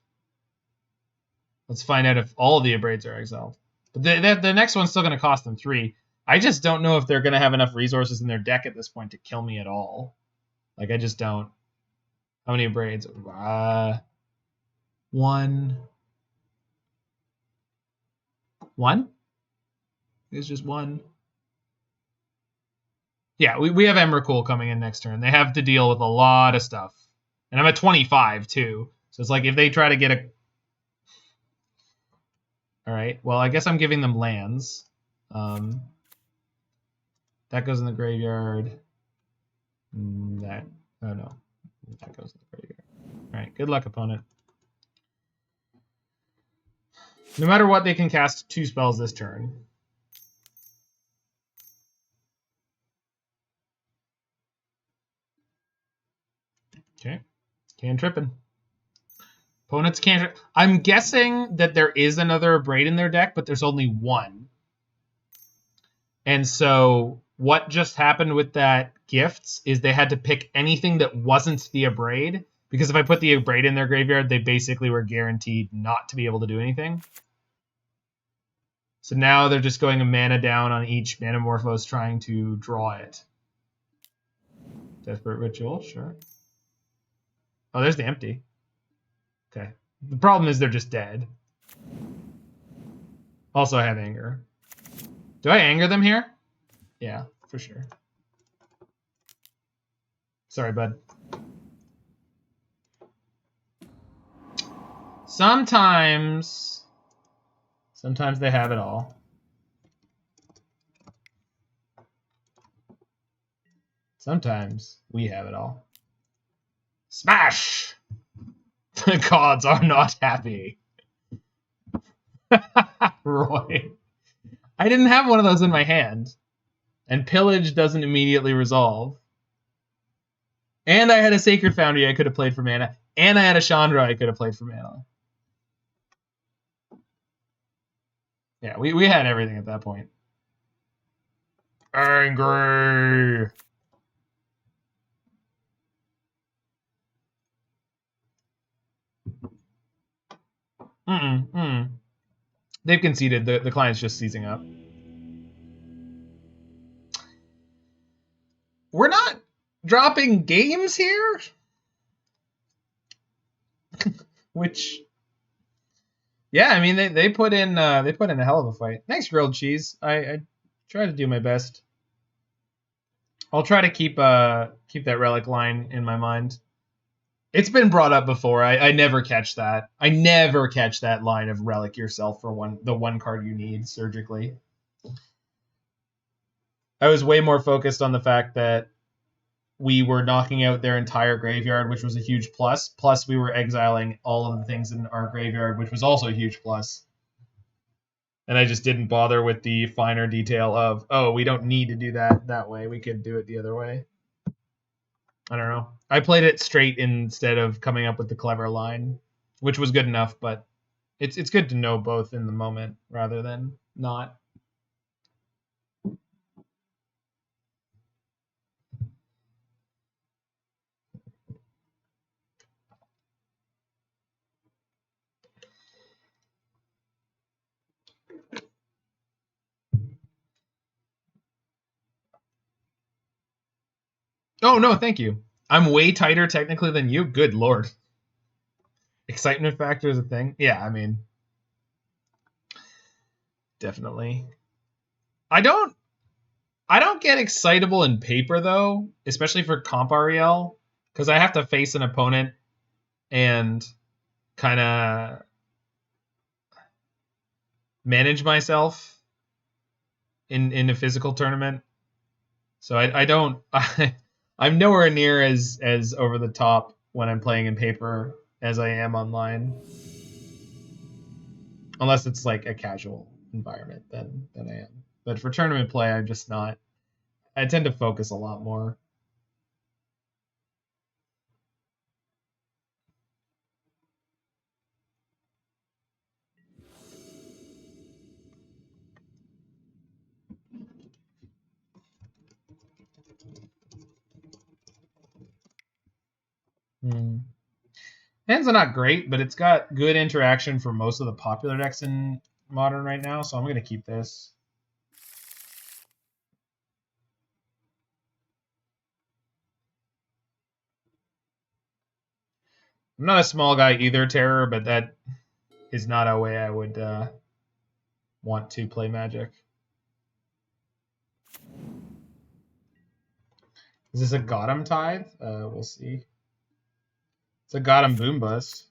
Let's find out if all of the Abraids are exiled. But the next one's still going to cost them 3. I just don't know if they're going to have enough resources in their deck at this point to kill me at all. Like, I just don't. How many Abraids? 1. 1? It's just 1. Yeah, we have Emrakul coming in next turn. They have to deal with a lot of stuff. And I'm at 25, too. So it's like if they try to get a... Alright, well, I guess I'm giving them lands. That goes in the graveyard. Oh no. That goes in the graveyard. Alright, good luck, opponent. No matter what, they can cast 2 spells this turn. Okay. Cantripping. Opponents can't... I'm guessing that there is another Abraid in their deck, but there's only 1. And so what just happened with that gifts is they had to pick anything that wasn't the Abraid, Because if I put the Abrade in their graveyard, they basically were guaranteed not to be able to do anything. So now they're just going a mana down on each Manamorphose trying to draw it. Desperate Ritual, sure. Oh, there's the empty. Okay. The problem is they're just dead. Also, I have Anger. Do I anger them here? Yeah, for sure. Sorry, bud. Sometimes they have it all. Sometimes we have it all. Smash! The gods are not happy. Roy. I didn't have one of those in my hand. And Pillage doesn't immediately resolve. And I had a Sacred Foundry I could have played for mana. And I had a Chandra I could have played for mana. Yeah, we had everything at that point. Angry! They've conceded. The client's just seizing up. We're not dropping games here? Which... Yeah, I mean they put in a hell of a fight. Thanks, grilled cheese. I try to do my best. I'll try to keep that relic line in my mind. It's been brought up before. I never catch that. I never catch that line of relic yourself for the one card you need surgically. I was way more focused on the fact that we were knocking out their entire graveyard, which was a huge plus. Plus, we were exiling all of the things in our graveyard, which was also a huge plus. And I just didn't bother with the finer detail of, oh, we don't need to do that way. We could do it the other way. I don't know. I played it straight instead of coming up with the clever line, which was good enough, but it's good to know both in the moment rather than not. Oh, no, thank you. I'm way tighter technically than you? Good lord. Excitement factor is a thing? Yeah, I mean... Definitely. I don't get excitable in paper, though, especially for Comp REL, because I have to face an opponent and kind of manage myself in a physical tournament. So I don't... I'm nowhere near as over the top when I'm playing in paper as I am online. Unless it's like a casual environment, then I am. But for tournament play, I'm just not. I tend to focus a lot more. Hands are not great, but it's got good interaction for most of the popular decks in Modern right now, so I'm going to keep this. I'm not a small guy either, Terror, but that is not a way I would want to play Magic. Is this a Gotham Tithe? We'll see. It's a Gotham Boom Bust.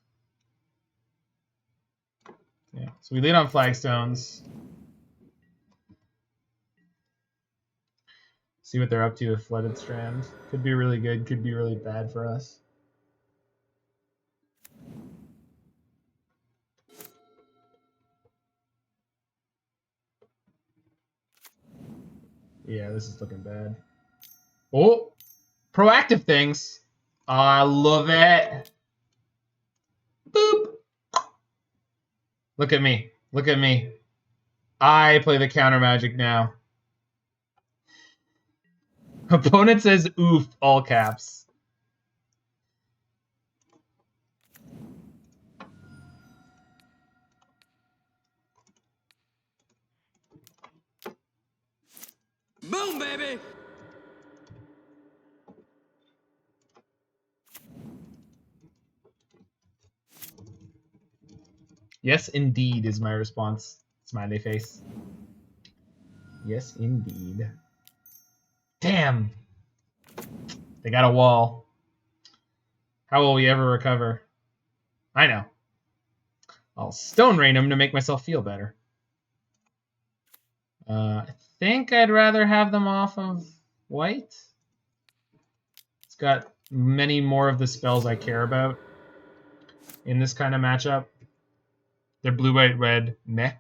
Yeah, so we lead on Flagstones. See what they're up to with Flooded Strand. Could be really good, could be really bad for us. Yeah, this is looking bad. Oh! Proactive things! I love it! Boop! Look at me. Look at me. I play the counter magic now. Opponent says oof, all caps. Moon, baby! Yes, indeed, is my response. Smiley face. Yes, indeed. Damn! They got a wall. How will we ever recover? I know. I'll Stone Rain them to make myself feel better. I think I'd rather have them off of white. It's got many more of the spells I care about in this kind of matchup. They're blue, white, red, meh.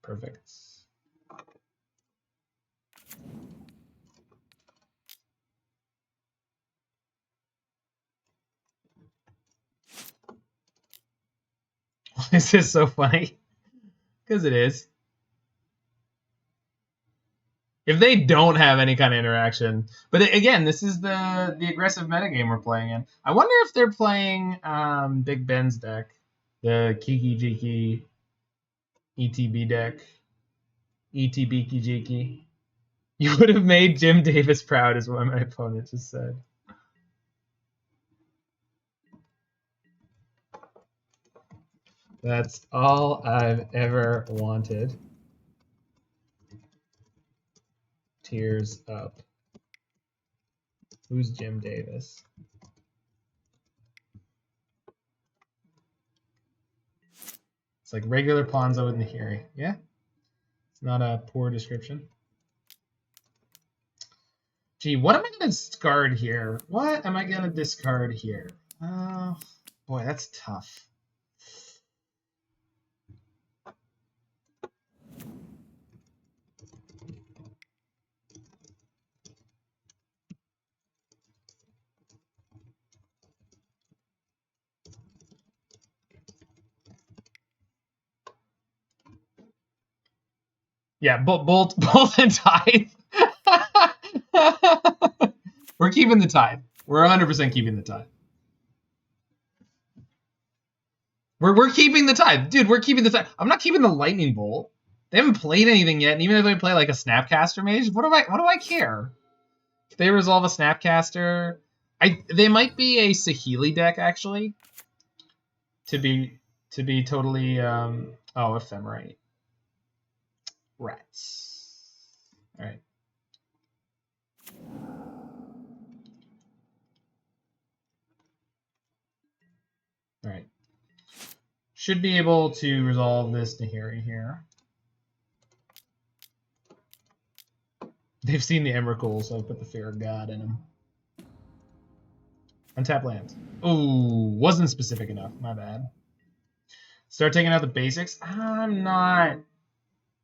Perfect. This is so funny. Because it is. If they don't have any kind of interaction, but again, this is the aggressive metagame we're playing in. I wonder if they're playing Big Ben's deck, the Kiki Jiki ETB deck, ETBiki Jiki. You would have made Jim Davis proud, is what my opponent just said. That's all I've ever wanted. Tears up. Who's Jim Davis? It's like regular Ponzo with Nahiri. Yeah? It's not a poor description. Gee, what am I going to discard here? What am I going to discard here? Boy, that's tough. Yeah, Bolt and Tithe. We're keeping the Tithe. We're 100% keeping the Tithe. We're keeping the Tithe. Dude, we're keeping the Tithe. I'm not keeping the Lightning Bolt. They haven't played anything yet, and even if they play like a Snapcaster Mage, what do I care? If they resolve a Snapcaster, they might be a Saheeli deck actually. To be totally Ephemerate. Rats. Alright. Alright. Should be able to resolve this Nahiri here. They've seen the Emrakul, so I put the Fear of God in them. Untap land. Ooh, wasn't specific enough. My bad. Start taking out the basics.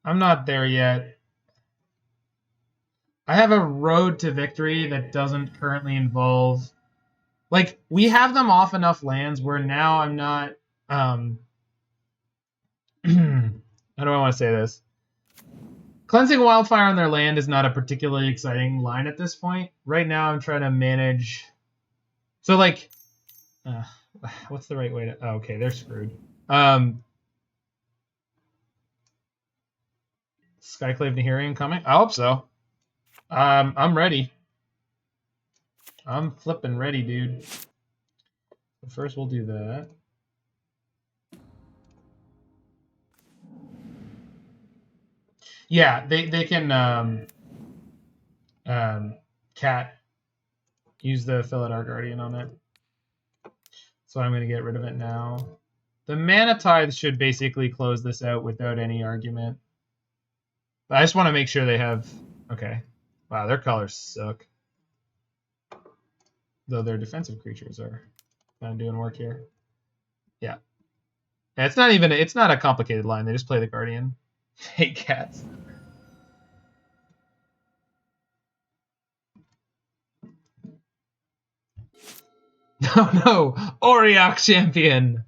I'm not there yet. I have a road to victory that doesn't currently involve... Like, we have them off enough lands where now I'm not... how do I want to say this? Cleansing Wildfire on their land is not a particularly exciting line at this point. Right now I'm trying to manage... So, like... what's the right way to... Oh, okay, they're screwed. Skyclave Nahiri coming? I hope so. I'm ready. I'm flipping ready, dude. But first we'll do that. Yeah, they can cat use the Philidar Guardian on it. So I'm going to get rid of it now. The Mana Tithe should basically close this out without any argument. But I just want to make sure they have... Okay. Wow, their colors suck. Though their defensive creatures are kind of doing work here. Yeah. And it's not a complicated line. They just play the Guardian. Hate cats. No, Auriok Champion.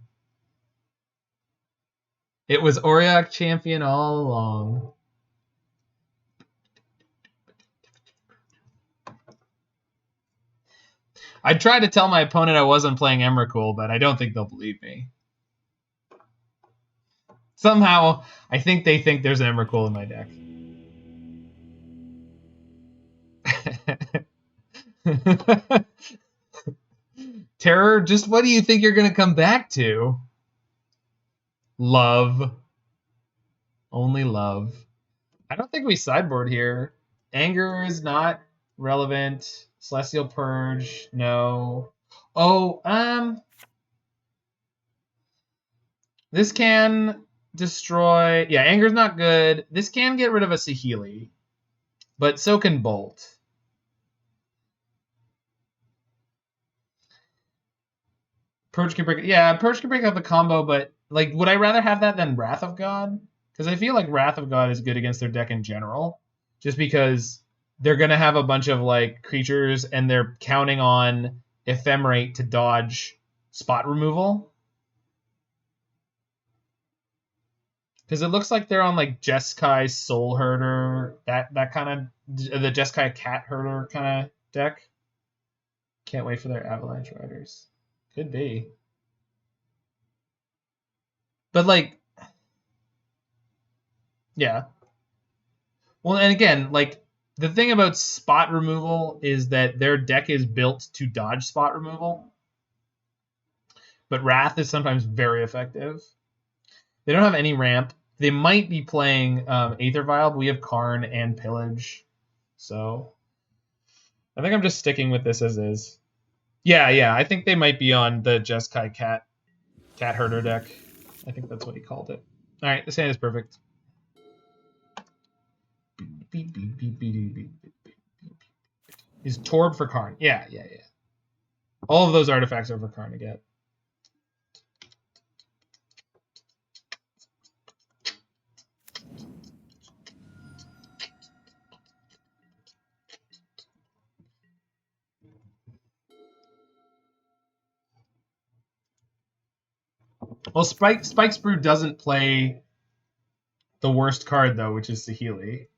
It was Auriok Champion all along. I tried to tell my opponent I wasn't playing Emrakul, but I don't think they'll believe me. Somehow, I think they think there's an Emrakul in my deck. Terror, just what do you think you're going to come back to? Love. Only love. I don't think we sideboard here. Anger is not relevant. Celestial Purge, no. Oh, this can destroy... Yeah, Anger's not good. This can get rid of a Saheeli, but so can Bolt. Purge can break... Yeah, Purge can break up the combo, but like, would I rather have that than Wrath of God? Because I feel like Wrath of God is good against their deck in general, just because they're going to have a bunch of like creatures and they're counting on Ephemerate to dodge spot removal. Because it looks like they're on like Jeskai Soul Herder, that kind of, the Jeskai Cat Herder kind of deck. Can't wait for their Avalanche Riders. Could be. But like, yeah. Well, and again, like, the thing about spot removal is that their deck is built to dodge spot removal. But Wrath is sometimes very effective. They don't have any ramp. They might be playing Aether Vial, but we have Karn and Pillage. So I think I'm just sticking with this as is. Yeah, I think they might be on the Jeskai Cat Herder deck. I think that's what he called it. All right, this hand is perfect. Is Torb for Karn? Yeah. All of those artifacts are for Karn to get. Well, Spike's Brew doesn't play the worst card, though, which is Saheeli.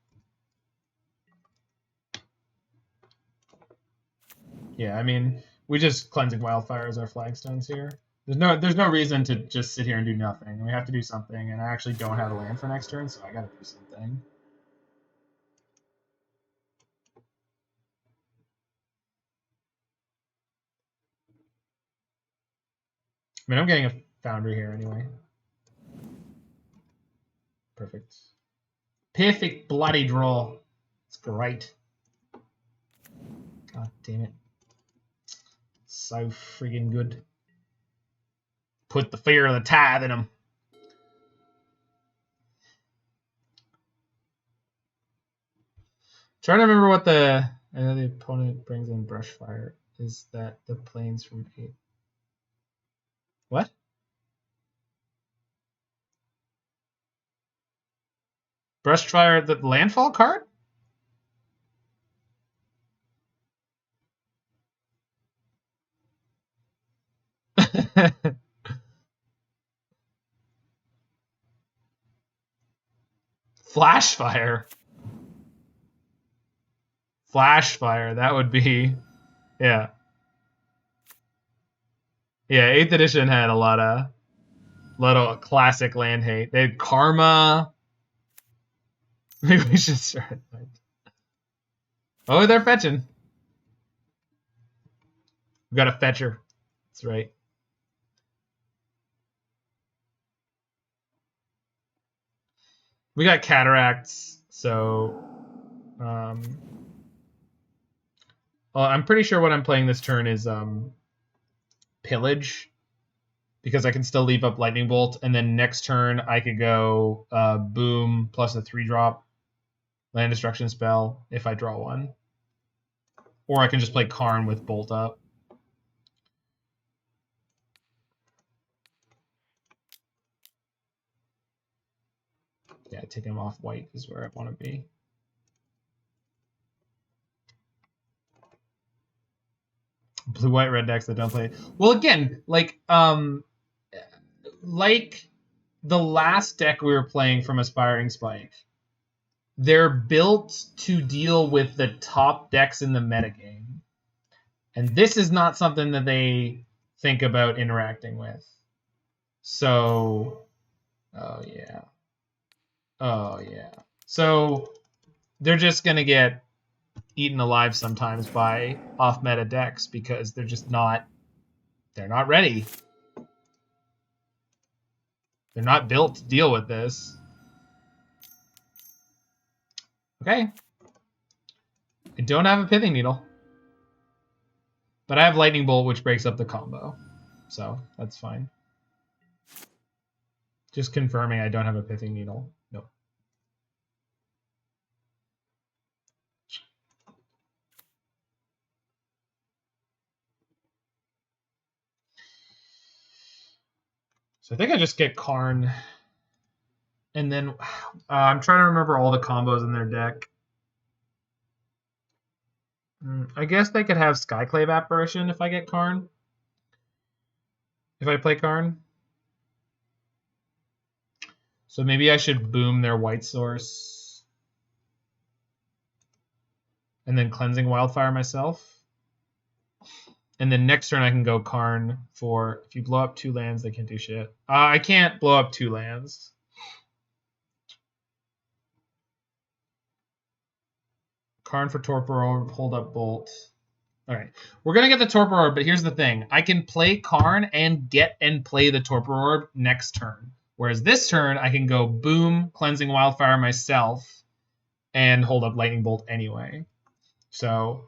Yeah, I mean, we just Cleansing Wildfire as our flagstones here. There's no reason to just sit here and do nothing. We have to do something, and I actually don't have a land for next turn, so I gotta do something. I mean, I'm getting a Foundry here anyway. Perfect. Perfect bloody draw. It's great. God damn it. So friggin' good. Put the fear of the tithe in them. Trying to remember what I know the opponent brings in Brushfire. Is that the planes from 8? What? Brushfire, the landfall card? Flashfire. Flashfire, that would be, yeah. Yeah, 8th edition had a lot of classic land hate. They had Karma. Maybe we should start. Oh, they're fetching. We got a fetcher. That's right. We got Cataracts, so well, I'm pretty sure what I'm playing this turn is Pillage, because I can still leave up Lightning Bolt, and then next turn I could go Boom plus a 3-drop land destruction spell if I draw one. Or I can just play Karn with Bolt up. Yeah, taking him off white is where I want to be. Blue-white red decks that don't play. Well, again, like the last deck we were playing from Inspiring Spike, they're built to deal with the top decks in the metagame. And this is not something that they think about interacting with. So Oh, yeah. Oh, yeah. So they're just going to get eaten alive sometimes by off-meta decks because they're just not... They're not ready. They're not built to deal with this. Okay. I don't have a Pithing Needle. But I have Lightning Bolt, which breaks up the combo. So, that's fine. Just confirming I don't have a Pithing Needle. Nope. So I think I just get Karn. And then I'm trying to remember all the combos in their deck. I guess they could have Skyclave Apparition if I get Karn. If I play Karn. So maybe I should boom their white source. And then Cleansing Wildfire myself. And then next turn I can go Karn for... If you blow up 2 lands, they can't do shit. I can't blow up 2 lands. Karn for Torpor Orb, hold up Bolt. Alright. We're going to get the Torpor Orb, but here's the thing. I can play Karn and get and play the Torpor Orb next turn. Whereas this turn, I can go boom, Cleansing Wildfire myself, and hold up Lightning Bolt anyway. So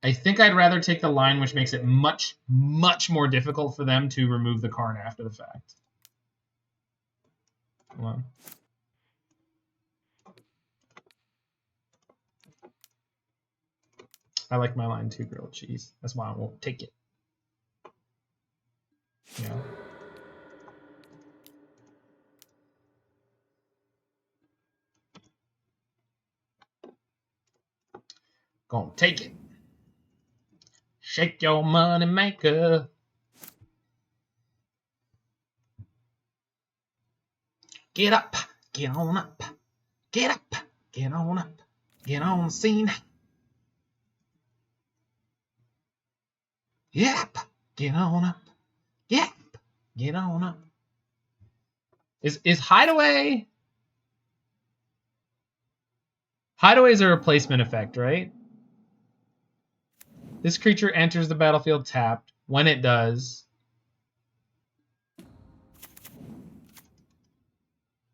I think I'd rather take the line, which makes it much, much more difficult for them to remove the Karn after the fact. Hold on. I like my line too, grilled cheese. That's why I won't take it. Yeah. Gonna take it. Shake your money maker. Get up. Get on up. Get up. Get on up. Get on the scene. Get up. Get on up. Get up. Get on up. Is Hideaway... Hideaway is a replacement effect, right? This creature enters the battlefield tapped. When it does...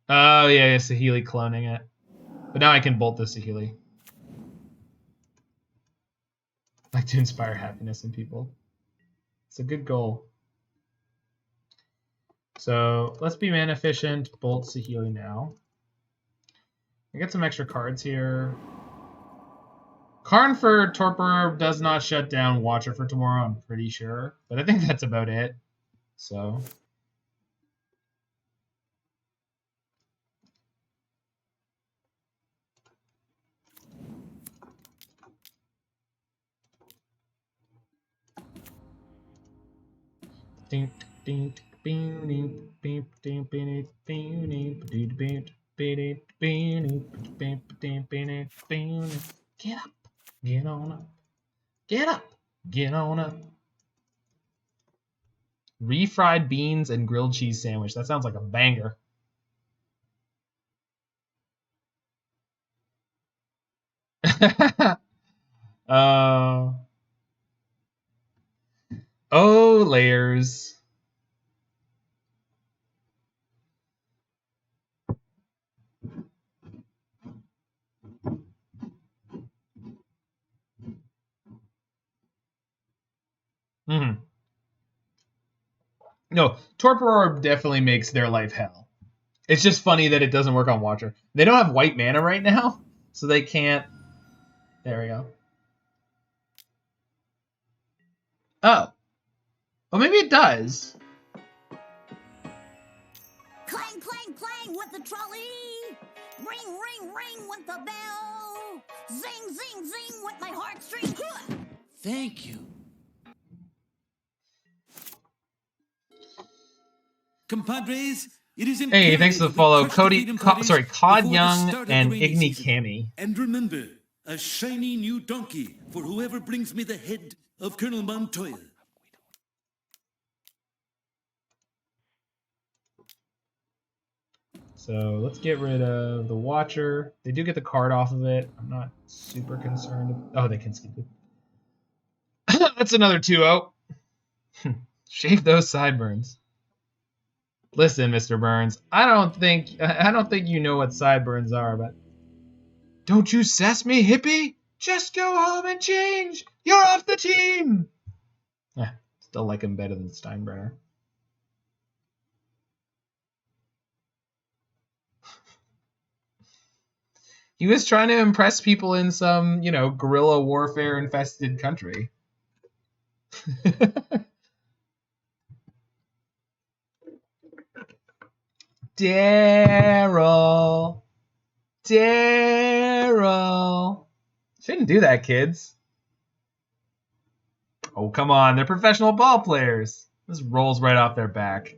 Oh, yeah, Saheeli cloning it. But now I can bolt the Saheeli. I like to inspire happiness in people. It's a good goal. So let's be mana efficient. Bolt Saheeli now. I get some extra cards here. Karn for Torpor does not shut down Watcher for tomorrow, I'm pretty sure. But I think that's about it. So... Get up, get on up, get up, get on up. Refried beans and grilled cheese sandwich. That sounds like a banger. Oh, layers. No, Torpor Orb definitely makes their life hell. It's just funny that it doesn't work on Watcher. They don't have white mana right now, so they can't... There we go. Oh. Well, maybe it does. Clang, clang, clang with the trolley. Ring, ring, ring with the bell. Zing, zing, zing with my heartstrings. Thank you. Compadres, it is Hey, thanks for the follow. Cody, Cod before Young the start of and the rainy Igni season. Cami. And remember, a shiny new donkey for whoever brings me the head of Colonel Montoya. So let's get rid of the Watcher. They do get the card off of it. I'm not super concerned. Oh, they can skip it. That's another 2-0. Shave those sideburns. Listen, Mr. Burns, I don't think you know what sideburns are, but don't you sass me, hippie? Just go home and change. You're off the team. Still like him better than Steinbrenner. He was trying to impress people in some, guerrilla warfare infested country. Daryl. Shouldn't do that, kids. Oh, come on. They're professional ball players. This rolls right off their back.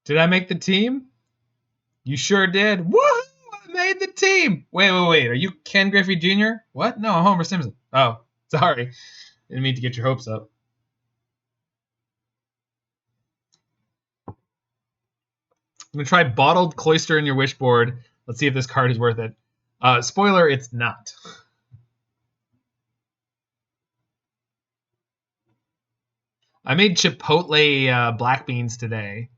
Did I make the team? You sure did. Woohoo! I made the team. Wait. Are you Ken Griffey Jr.? What? No, I'm Homer Simpson. Oh, sorry. Didn't mean to get your hopes up. I'm going to try Bottled Cloister in your wish board. Let's see if this card is worth it. Spoiler, it's not. I made Chipotle black beans today.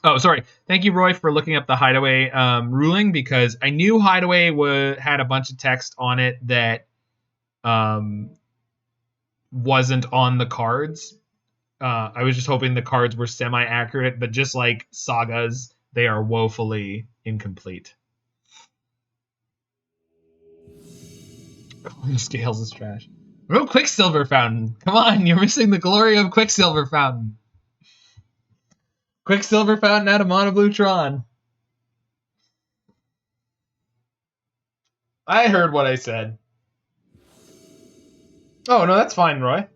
Oh, sorry. Thank you, Roy, for looking up the Hideaway ruling, because I knew Hideaway had a bunch of text on it that wasn't on the cards. I was just hoping the cards were semi-accurate, but just like Sagas, they are woefully incomplete. Scales is trash. Real Quicksilver Fountain. Come on, you're missing the glory of Quicksilver Fountain. Quicksilver Fountain out of Mono Blue Tron. I heard what I said. Oh, no, that's fine, Roy.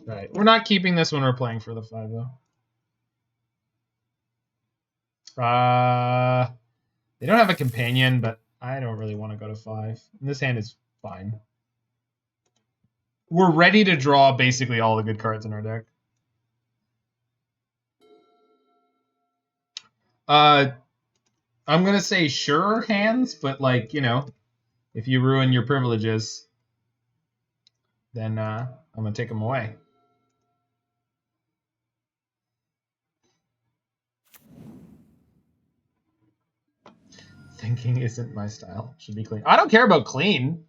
Right. We're not keeping this when we're playing for the 5, though. They don't have a companion, but I don't really want to go to 5. And this hand is fine. We're ready to draw basically all the good cards in our deck. I'm going to say sure hands, but like, if you ruin your privileges, then I'm going to take them away. Thinking isn't my style. Should be clean. I don't care about clean.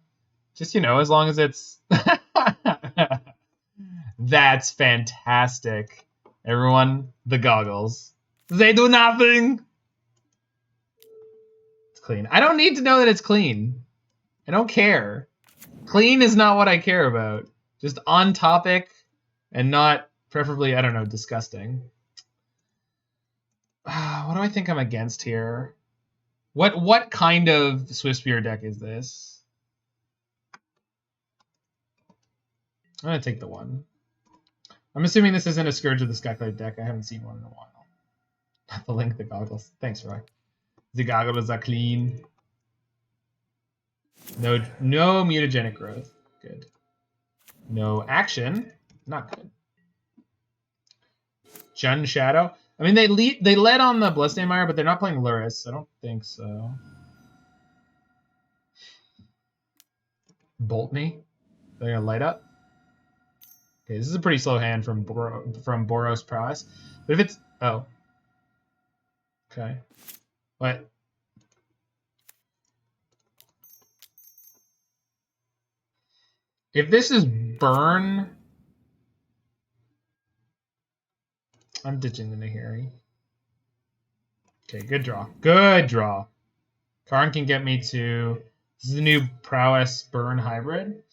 Just, as long as it's... That's fantastic. Everyone, the goggles. They do nothing! It's clean. I don't need to know that it's clean. I don't care. Clean is not what I care about. Just on topic and not, preferably, I don't know, disgusting. What do I think I'm against here? What kind of Swiftspear deck is this? I'm going to take the 1. I'm assuming this isn't a Scourge of the Skyclave deck. I haven't seen one in a while. The link, the goggles. Thanks, Roy. The goggles are clean. No mutagenic growth. Good. No action. Not good. Jun Shadow. I mean, they led on the Bloodstained, but they're not playing Luris. I don't think so. Bolt me. They're going to light up. Okay, this is a pretty slow hand from Boros Prowess. But if it's... Oh. Okay. What? If this is burn... I'm ditching the Nahiri. Okay, good draw. Good draw. Karn can get me to... This is the new Prowess Burn hybrid.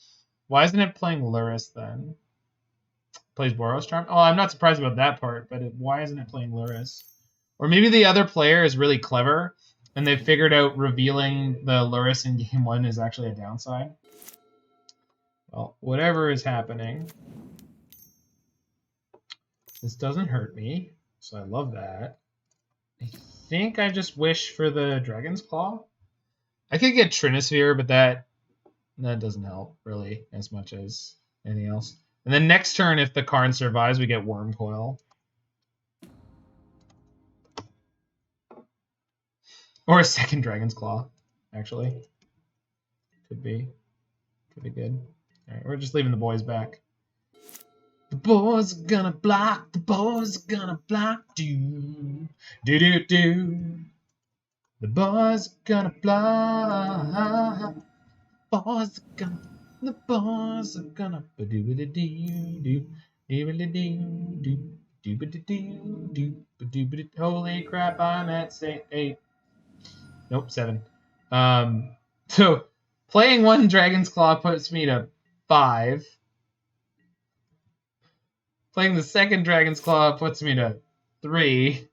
Why isn't it playing Luris then? Plays Boros Charm? Oh, I'm not surprised about that part, but why isn't it playing Luris? Or maybe the other player is really clever, and they've figured out revealing the Lurrus in game 1 is actually a downside. Well, whatever is happening, this doesn't hurt me, so I love that. I think I just wish for the Dragon's Claw. I could get Trinisphere, but that doesn't help really as much as anything else. And then next turn, if the Karn survives, we get Wurmcoil. Or a second Dragon's Claw, actually. Could be good. All right, we're just leaving the boys back. The boys are gonna block. The boys are gonna block. Do. The boys are gonna block. The boys are gonna Holy crap, I'm at 8. Nope, 7. So playing one Dragon's Claw puts me to 5. Playing the second Dragon's Claw puts me to 3.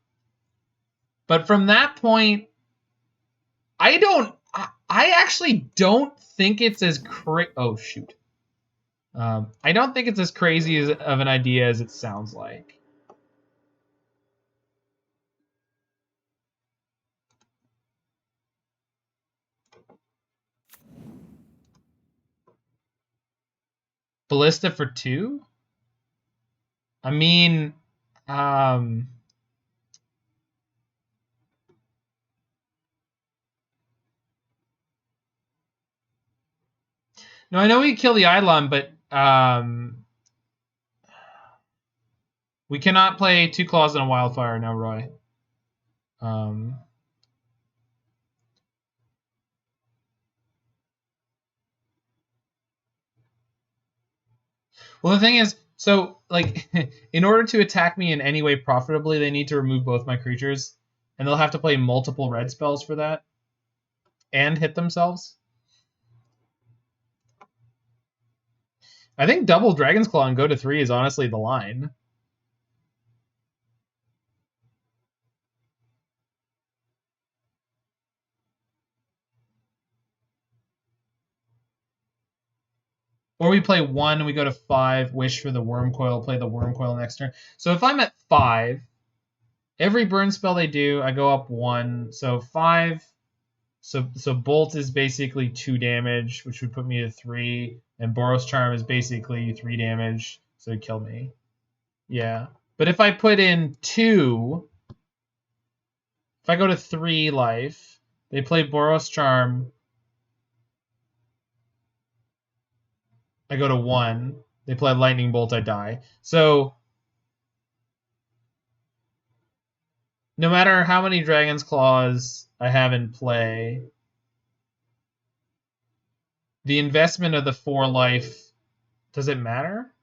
But from that point, I actually don't think it's as oh shoot. I don't think it's as crazy of an idea as it sounds like. Ballista for 2? I mean, no, I know we kill the Eidolon, but we cannot play 2 claws and a wildfire now, Roy. Well, the thing is, so, like, in order to attack me in any way profitably, they need to remove both my creatures, and they'll have to play multiple red spells for that, and hit themselves. I think double Dragon's Claw and go to 3 is honestly the line. Or we play 1 and we go to 5, wish for the Wurmcoil, play the Wurmcoil next turn. So if I'm at 5, every burn spell they do, I go up 1. So 5. So Bolt is basically 2 damage, which would put me to 3. And Boros Charm is basically 3 damage, so it'd kill me. Yeah. But if I put in 2, if I go to 3 life, they play Boros Charm. I go to 1. They play Lightning Bolt, I die. So no matter how many Dragon's Claws I have in play, the investment of the 4 life, does it matter?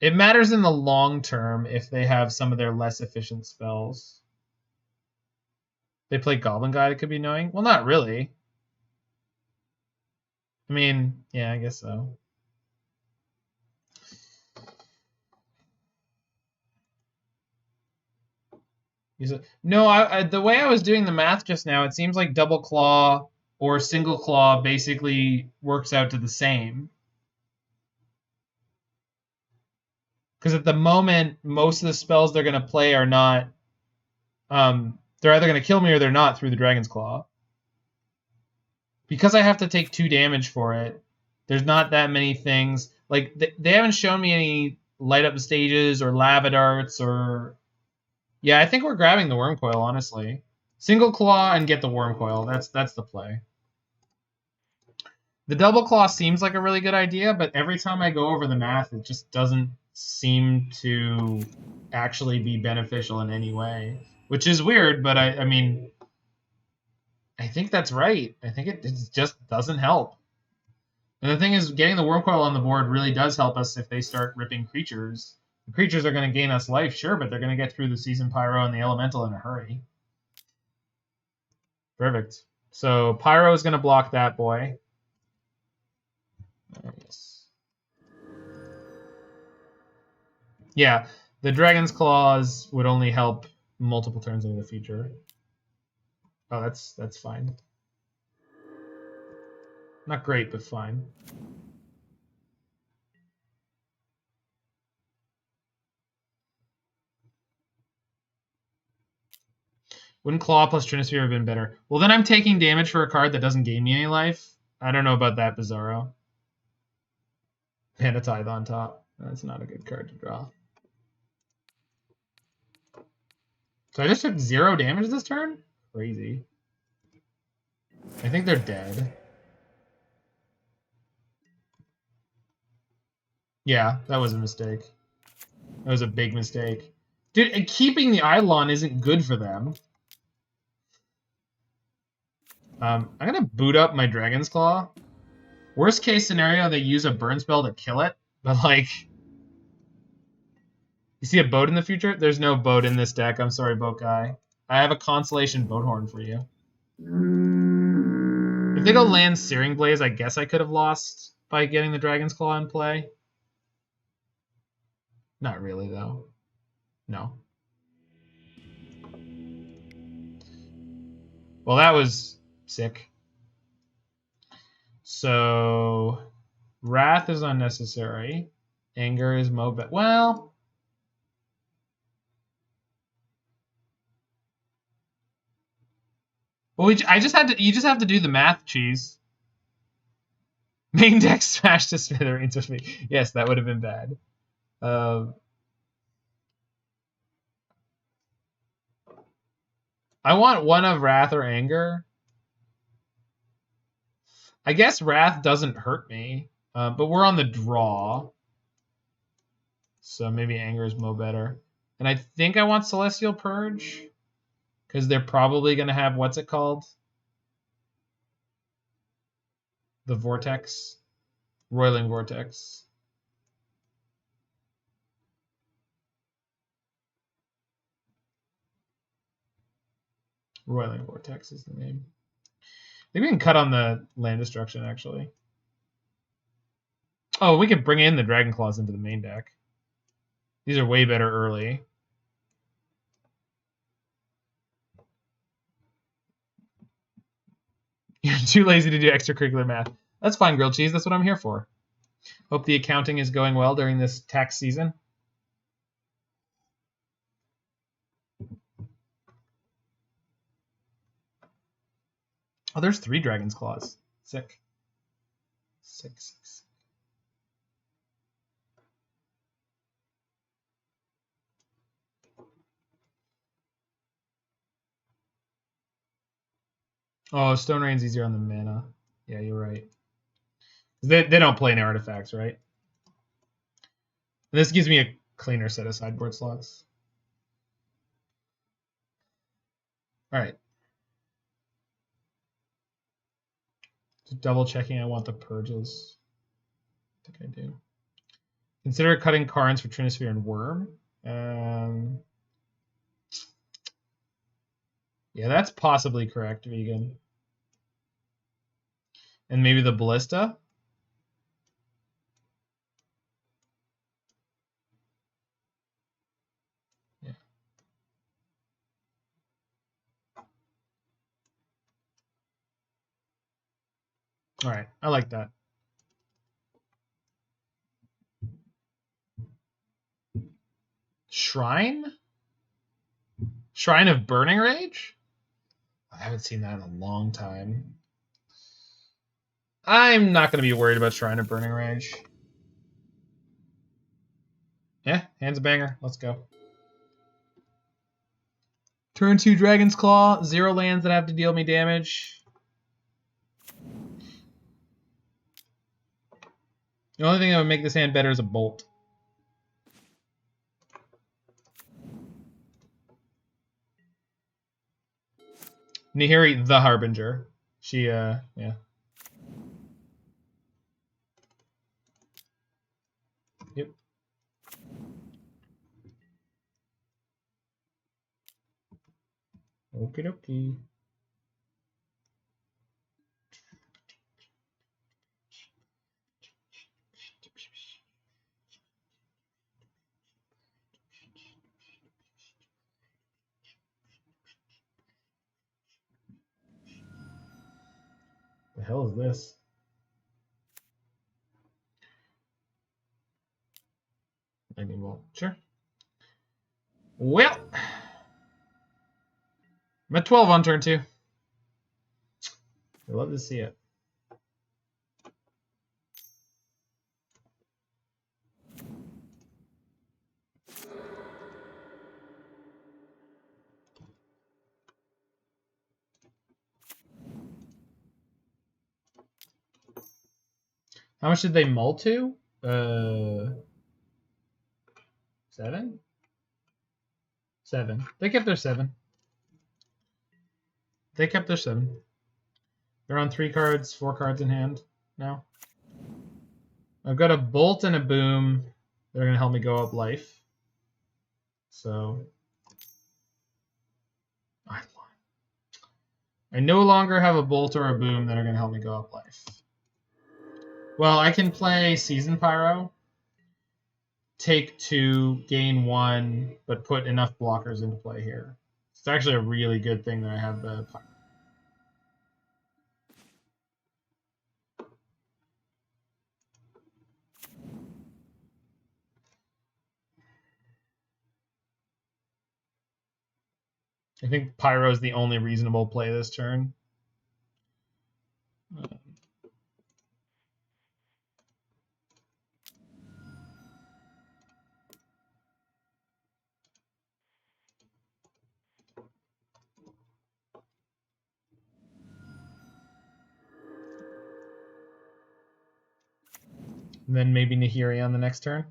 It matters in the long term if they have some of their less efficient spells. They play Goblin Guide, it could be annoying. Well, not really. I mean, yeah, I guess so. No, the way I was doing the math just now, it seems like double claw or single claw basically works out to the same. Because at the moment, most of the spells they're going to play are not... they're either going to kill me or they're not through the Dragon's Claw. Because I have to take 2 damage for it, there's not that many things. Like, they haven't shown me any light up stages or lava darts or... Yeah, I think we're grabbing the Wurmcoil, honestly. Single claw and get the Wurmcoil. That's the play. The double claw seems like a really good idea, but every time I go over the math, it just doesn't seem to actually be beneficial in any way. Which is weird, but I mean... I think that's right. I think it just doesn't help. And the thing is, getting the Wurmcoil on the board really does help us if they start ripping creatures. The creatures are going to gain us life, sure, but they're going to get through the Seasoned Pyro and the Elemental in a hurry. Perfect. So Pyro is going to block that boy. Nice. Yeah, The Dragon's Claws would only help multiple turns into the future. Oh, that's fine. Not great, but fine. Wouldn't Claw plus Trinisphere have been better? Well, then I'm taking damage for a card that doesn't gain me any life. I don't know about that, Bizarro. Mana Tithe on top. That's not a good card to draw. So I just took 0 damage this turn? Crazy. I think they're dead. Yeah, that was a mistake. That was a big mistake. Dude, keeping the Eidolon isn't good for them. I'm going to boot up my Dragon's Claw. Worst case scenario, they use a burn spell to kill it. But, like... You see a boat in the future? There's no boat in this deck. I'm sorry, boat guy. I have a Constellation Boat Horn for you. If they go land Searing Blaze, I guess I could have lost by getting the Dragon's Claw in play. Not really, though. No. Well, that was sick. So, Wrath is unnecessary. Anger is Mobet. Well... Well, I just had to. You just have to do the math, Cheese. Main deck smash to smithereens with me. Yes, that would have been bad. I want one of Wrath or Anger. I guess Wrath doesn't hurt me, but we're on the draw, so maybe Anger is mo better. And I think I want Celestial Purge. Because they're probably going to have, what's it called? The Vortex. Roiling Vortex. Roiling Vortex is the name. Maybe we can cut on the land destruction, actually. Oh, we could bring in the Dragon Claws into the main deck. These are way better early. You're too lazy to do extracurricular math. That's fine, grilled cheese. That's what I'm here for. Hope the accounting is going well during this tax season. Oh, there's 3 Dragon's Claws. Sick. Sick. Oh, Stone Rain's easier on the mana. Yeah, you're right. They don't play any artifacts, right? And this gives me a cleaner set of sideboard slots. All right. Just double checking I want the purges. I think I do. Consider cutting Karns for Trinisphere and Worm. Yeah, that's possibly correct, Vegan. And maybe the Ballista? Yeah. All right, I like that. Shrine? Shrine of Burning Rage? I haven't seen that in a long time. I'm not going to be worried about Shrine of Burning Rage. Yeah, hands a banger. Let's go. Turn 2 Dragon's Claw. 0 lands that have to deal me damage. The only thing that would make this hand better is a Bolt. Nahiri, the Harbinger. She, yeah. Yep. Okie dokie. hell is this? Lightning bolt. Sure. Well, I'm at 12 on turn 2. I love to see it. How much did they mull to? 7? 7. They kept their 7. They kept their 7. They're on 3 cards, 4 cards in hand now. I've got a bolt and a boom that are going to help me go up life. So I no longer have a bolt or a boom that are going to help me go up life. Well, I can play Seasoned Pyro, take 2, gain 1, but put enough blockers into play here. It's actually a really good thing that I have the Pyro. I think Pyro is the only reasonable play this turn. And then maybe Nahiri on the next turn.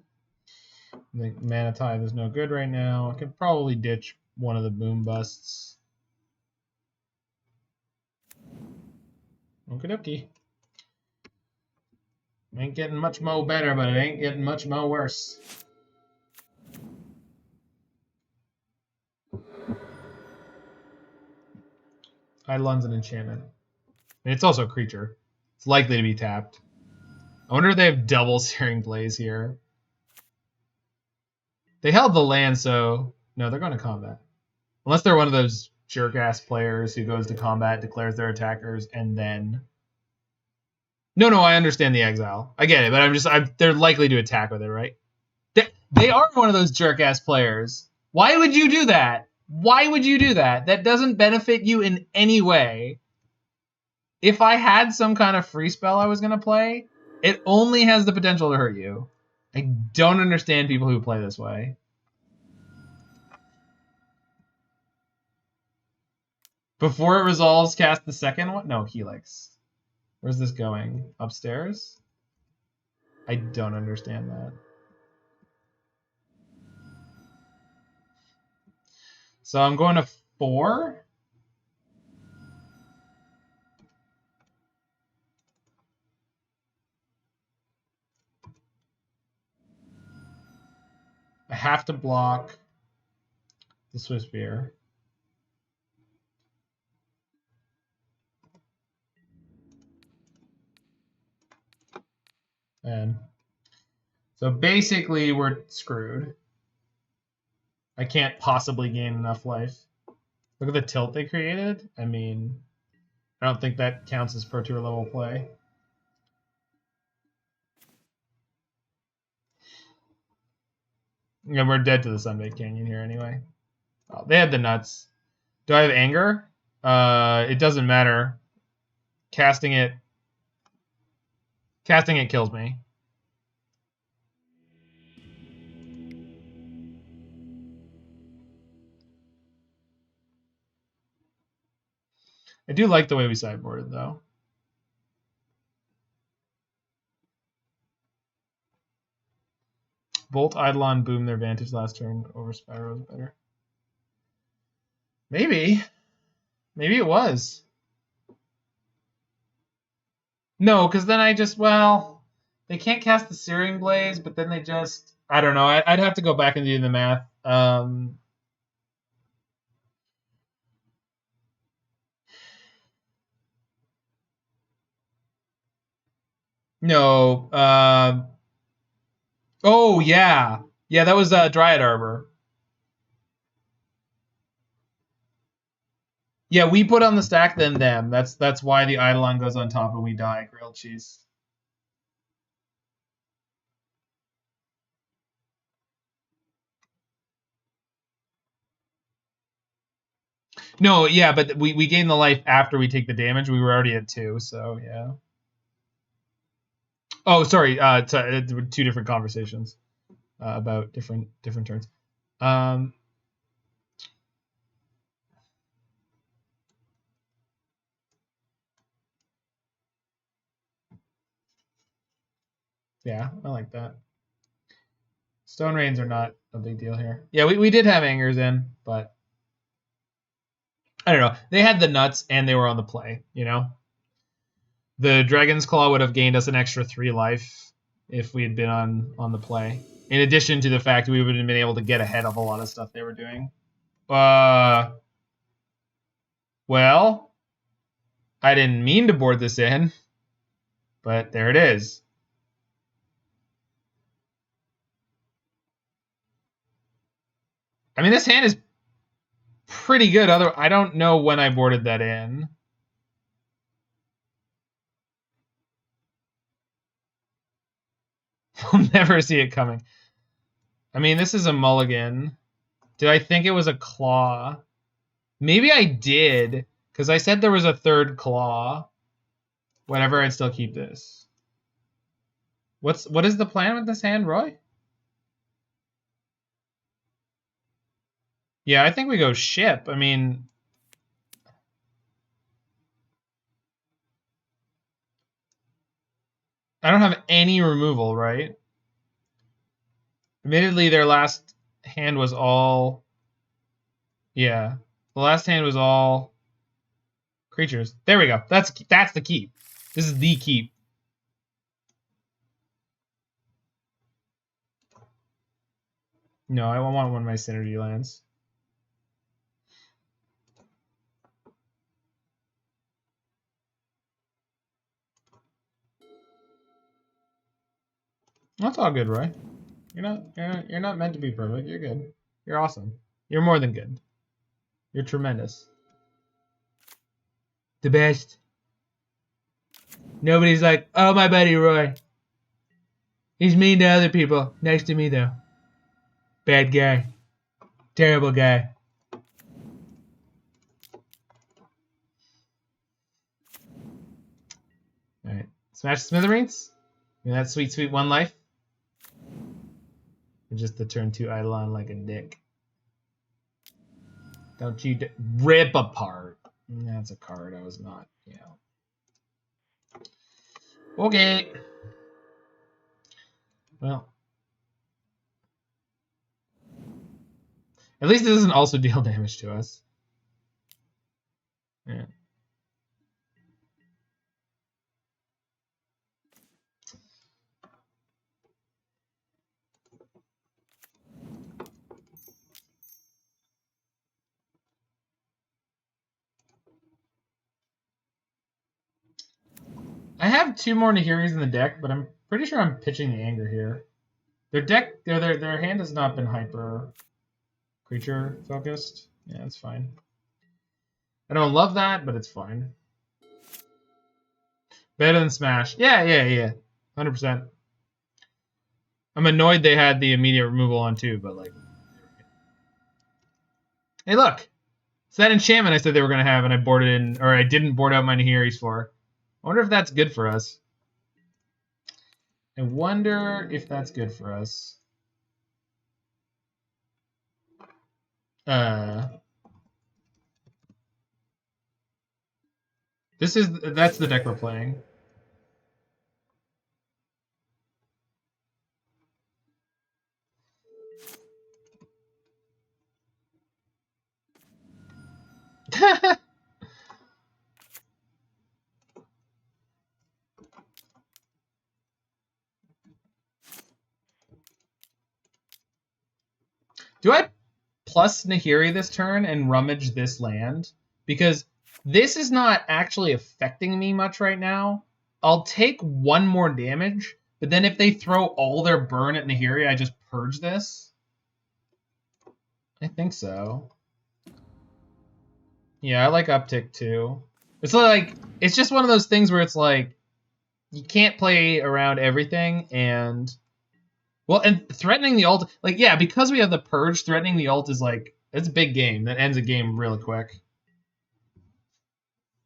The Mana Tithe is no good right now. I could probably ditch one of the boom busts. Okie dokie. Ain't getting much mo better, but it ain't getting much mo worse. Eidolon's an enchantment. And it's also a creature. It's likely to be tapped. I wonder if they have double Searing Blaze here. They held the land, so... No, they're going to combat. Unless they're one of those jerk-ass players who goes to combat, declares their attackers, and then... No, I understand the exile. I get it, but they're likely to attack with it, right? They are one of those jerk-ass players. Why would you do that? Why would you do that? That doesn't benefit you in any way. If I had some kind of free spell I was going to play, it only has the potential to hurt you. I don't understand people who play this way. Before it resolves, cast the second one? No, Helix. Where's this going? Upstairs? I don't understand that. So I'm going to 4. I have to block the Swiftspear. And so basically we're screwed. I can't possibly gain enough life. Look at the tilt they created. I mean, I don't think that counts as Pro Tour level play. Yeah, we're dead to the Sunbaked Canyon here anyway. Oh, they had the nuts. Do I have anger? It doesn't matter. Casting it kills me. I do like the way we sideboarded, though. Bolt, Eidolon, boom their Vantage last turn over Spyro is better. Maybe. Maybe it was. No, because then I just, well, they can't cast the Searing Blaze, but then they just, I don't know. I'd have to go back and do the math. No. Oh, yeah. Yeah, that was Dryad Arbor. Yeah, we put on the stack, then them. That's why the Eidolon goes on top and we die. Grilled cheese. No, yeah, but we gain the life after we take the damage. We were already at 2, so yeah. Oh, sorry. Two different conversations about different turns. Yeah, I like that. Stone Rains are not a big deal here. Yeah, we did have Angers in, but I don't know. They had the nuts and they were on the play, you know? The Dragon's Claw would have gained us an extra 3 life if we had been on the play. In addition to the fact we would have been able to get ahead of a lot of stuff they were doing. Well, I didn't mean to board this in, but there it is. I mean, this hand is pretty good. I don't know when I boarded that in. We'll never see it coming. I mean, this is a mulligan. Did I think it was a claw? Maybe I did, because I said there was a third claw. Whatever, I'd still keep this. What is the plan with this hand, Roy? Yeah, I think we go ship. I mean, I don't have any removal, right? Admittedly, their last hand was all... Yeah, the last hand was all creatures. There we go. That's the keep. This is the keep. No, I want one of my synergy lands. That's all good, Roy. You're not meant to be perfect. You're good. You're awesome. You're more than good. You're tremendous. The best. Nobody's like, oh, my buddy Roy. He's mean to other people. Nice to me, though. Bad guy. Terrible guy. Alright. Smash the Smithereens? And that sweet, sweet 1 life? Or just the turn 2 Eidolon like a dick? Don't you rip apart. That's a card I was not, Okay. Well. At least it doesn't also deal damage to us. Yeah. I have 2 more Nahiris in the deck, but I'm pretty sure I'm pitching the Anger here. Their hand has not been hyper creature focused. Yeah, it's fine. I don't love that, but it's fine. Better than Smash. Yeah. 100%. I'm annoyed they had the immediate removal on too, but like... Hey, look! It's that enchantment I said they were going to have, and I boarded in, or I didn't board out my Nahiris for. I wonder if that's good for us. I wonder if that's good for us. That's the deck we're playing. Do I plus Nahiri this turn and rummage this land? Because this is not actually affecting me much right now. I'll take 1 more damage, but then if they throw all their burn at Nahiri, I just purge this? I think so. Yeah, I like uptick too. It's like it's just one of those things where it's like you can't play around everything, and well, and threatening the ult, like yeah, because we have the purge, threatening the ult is like it's a big game that ends a game really quick.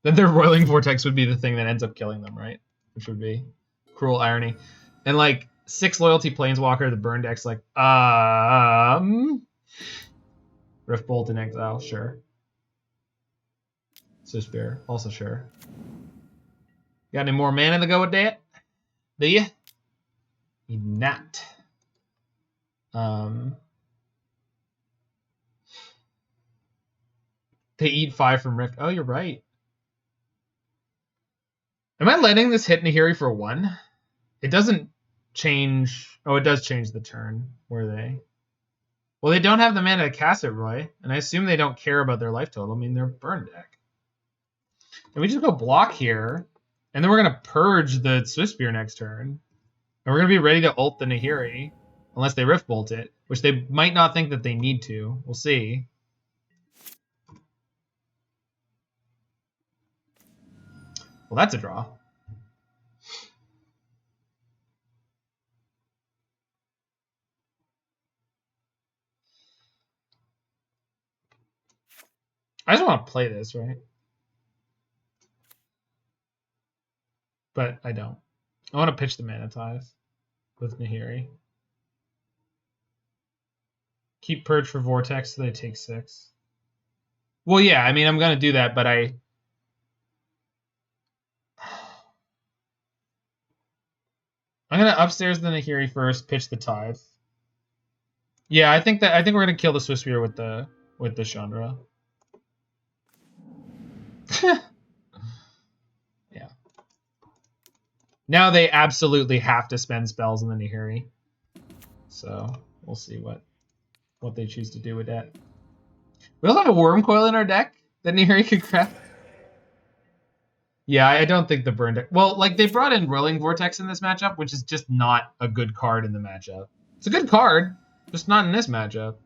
Then their Roiling Vortex would be the thing that ends up killing them, right? Which would be cruel irony. And like 6 loyalty planeswalker, the burn deck's like Rift Bolt in exile, sure. Swiftspear, also sure. Got any more mana to go with that? Do you? You not. They eat 5 from Rift. Oh, you're right. Am I letting this hit Nahiri for 1? It doesn't change. Oh, it does change the turn. Were they? Well, they don't have the mana to cast it, Roy. And I assume they don't care about their life total. I mean, they're burn deck. And we just go block here. And then we're going to purge the Swiftspear next turn. And we're going to be ready to ult the Nahiri. Unless they Rift Bolt it. Which they might not think that they need to. We'll see. Well, that's a draw. I just want to play this, right? But I don't. I want to pitch the Mana Tithe with Nahiri. Keep Purge for Vortex so they take 6. Well, yeah, I mean, I'm going to do that, but I'm going to upstairs the Nahiri first, pitch the Tithe. Yeah, I think we're going to kill the Swiftspear with the Chandra. Yeah. Now they absolutely have to spend spells in the Nahiri. So we'll see what they choose to do with that. We also have a Wurmcoil in our deck that Nahiri could craft. Yeah, I don't think the burn deck... Well, like, they brought in Rolling Vortex in this matchup, which is just not a good card in the matchup. It's a good card, just not in this matchup.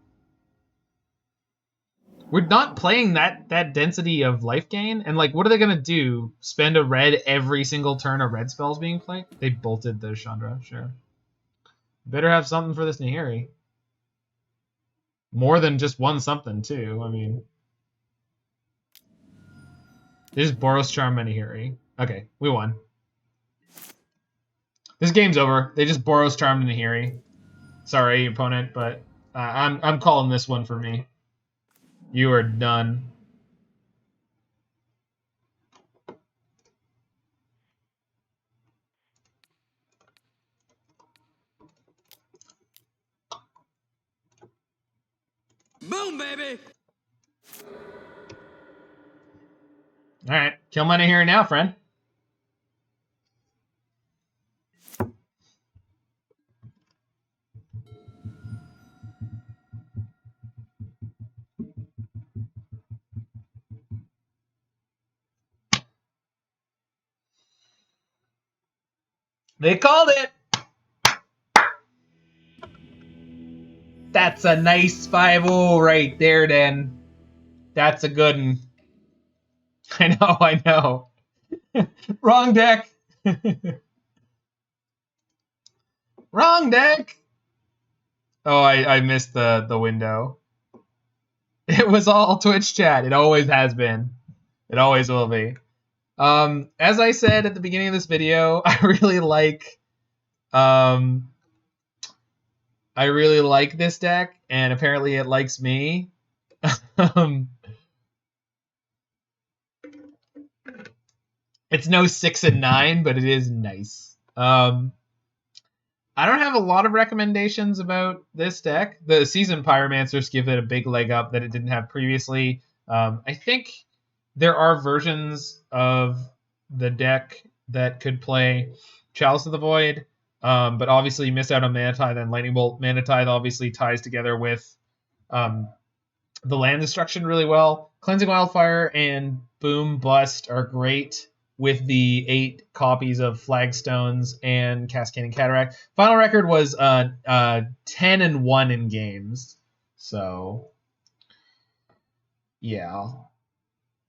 We're not playing that density of life gain, and, like, what are they going to do? Spend a red every single turn a red spell's being played? They bolted the Chandra, sure. Better have something for this Nahiri. More than just one something, too. I mean... They just Boros Charm Nahiri. Okay, we won. This game's over. They just Boros Charmed Nahiri. Sorry, opponent, but I'm calling this one for me. You are done. Boom, baby! All right, kill my Nahiri now, friend. They called it. That's a nice 5-0 right there, then. That's a good one. I know. Wrong deck. Wrong deck. Oh, I missed the window. It was all Twitch chat. It always has been. It always will be. As I said at the beginning of this video, I really like this deck, and apparently it likes me. It's no 6 and 9, but it is nice. I don't have a lot of recommendations about this deck. The Seasoned Pyromancers give it a big leg up that it didn't have previously. I think there are versions of the deck that could play Chalice of the Void, but obviously you miss out on Mana Tithe and Lightning Bolt. Mana Tithe obviously ties together with the land destruction really well. Cleansing Wildfire and Boom Bust are great with the 8 copies of Flagstones and Cascading Cataract. Final record was 10-1 in games. So, yeah.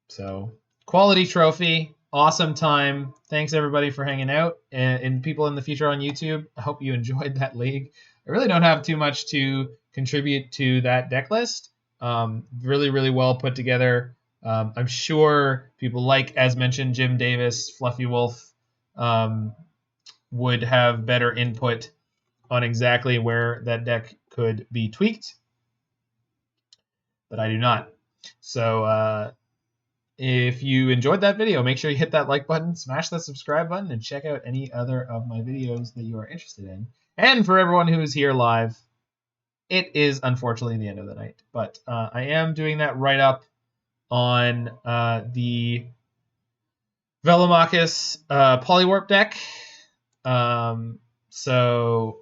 So, quality trophy. Awesome time. Thanks everybody for hanging out. And people in the future on YouTube, I hope you enjoyed that league. I really don't have too much to contribute to that deck list. Really, really well put together. I'm sure people like, as mentioned, Jim Davis, Fluffy Wolf, would have better input on exactly where that deck could be tweaked. But I do not. So if you enjoyed that video, make sure you hit that like button, smash that subscribe button, and check out any other of my videos that you are interested in. And for everyone who is here live, it is unfortunately the end of the night. But I am doing that write-up on the Velomachus Polywarp deck. So,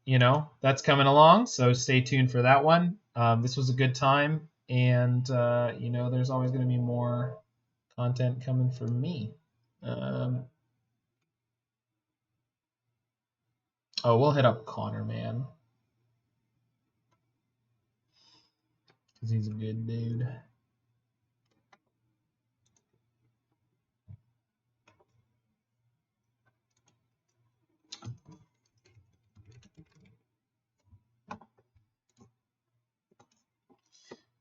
you know, that's coming along. So stay tuned for that one. This was a good time. And, you know, there's always going to be more content coming from me. Oh, we'll hit up Connor, man. Because he's a good dude.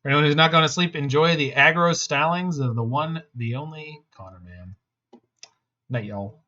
For anyone who's not going to sleep, enjoy the aggro stylings of the one, the only Connor, man. Night, y'all.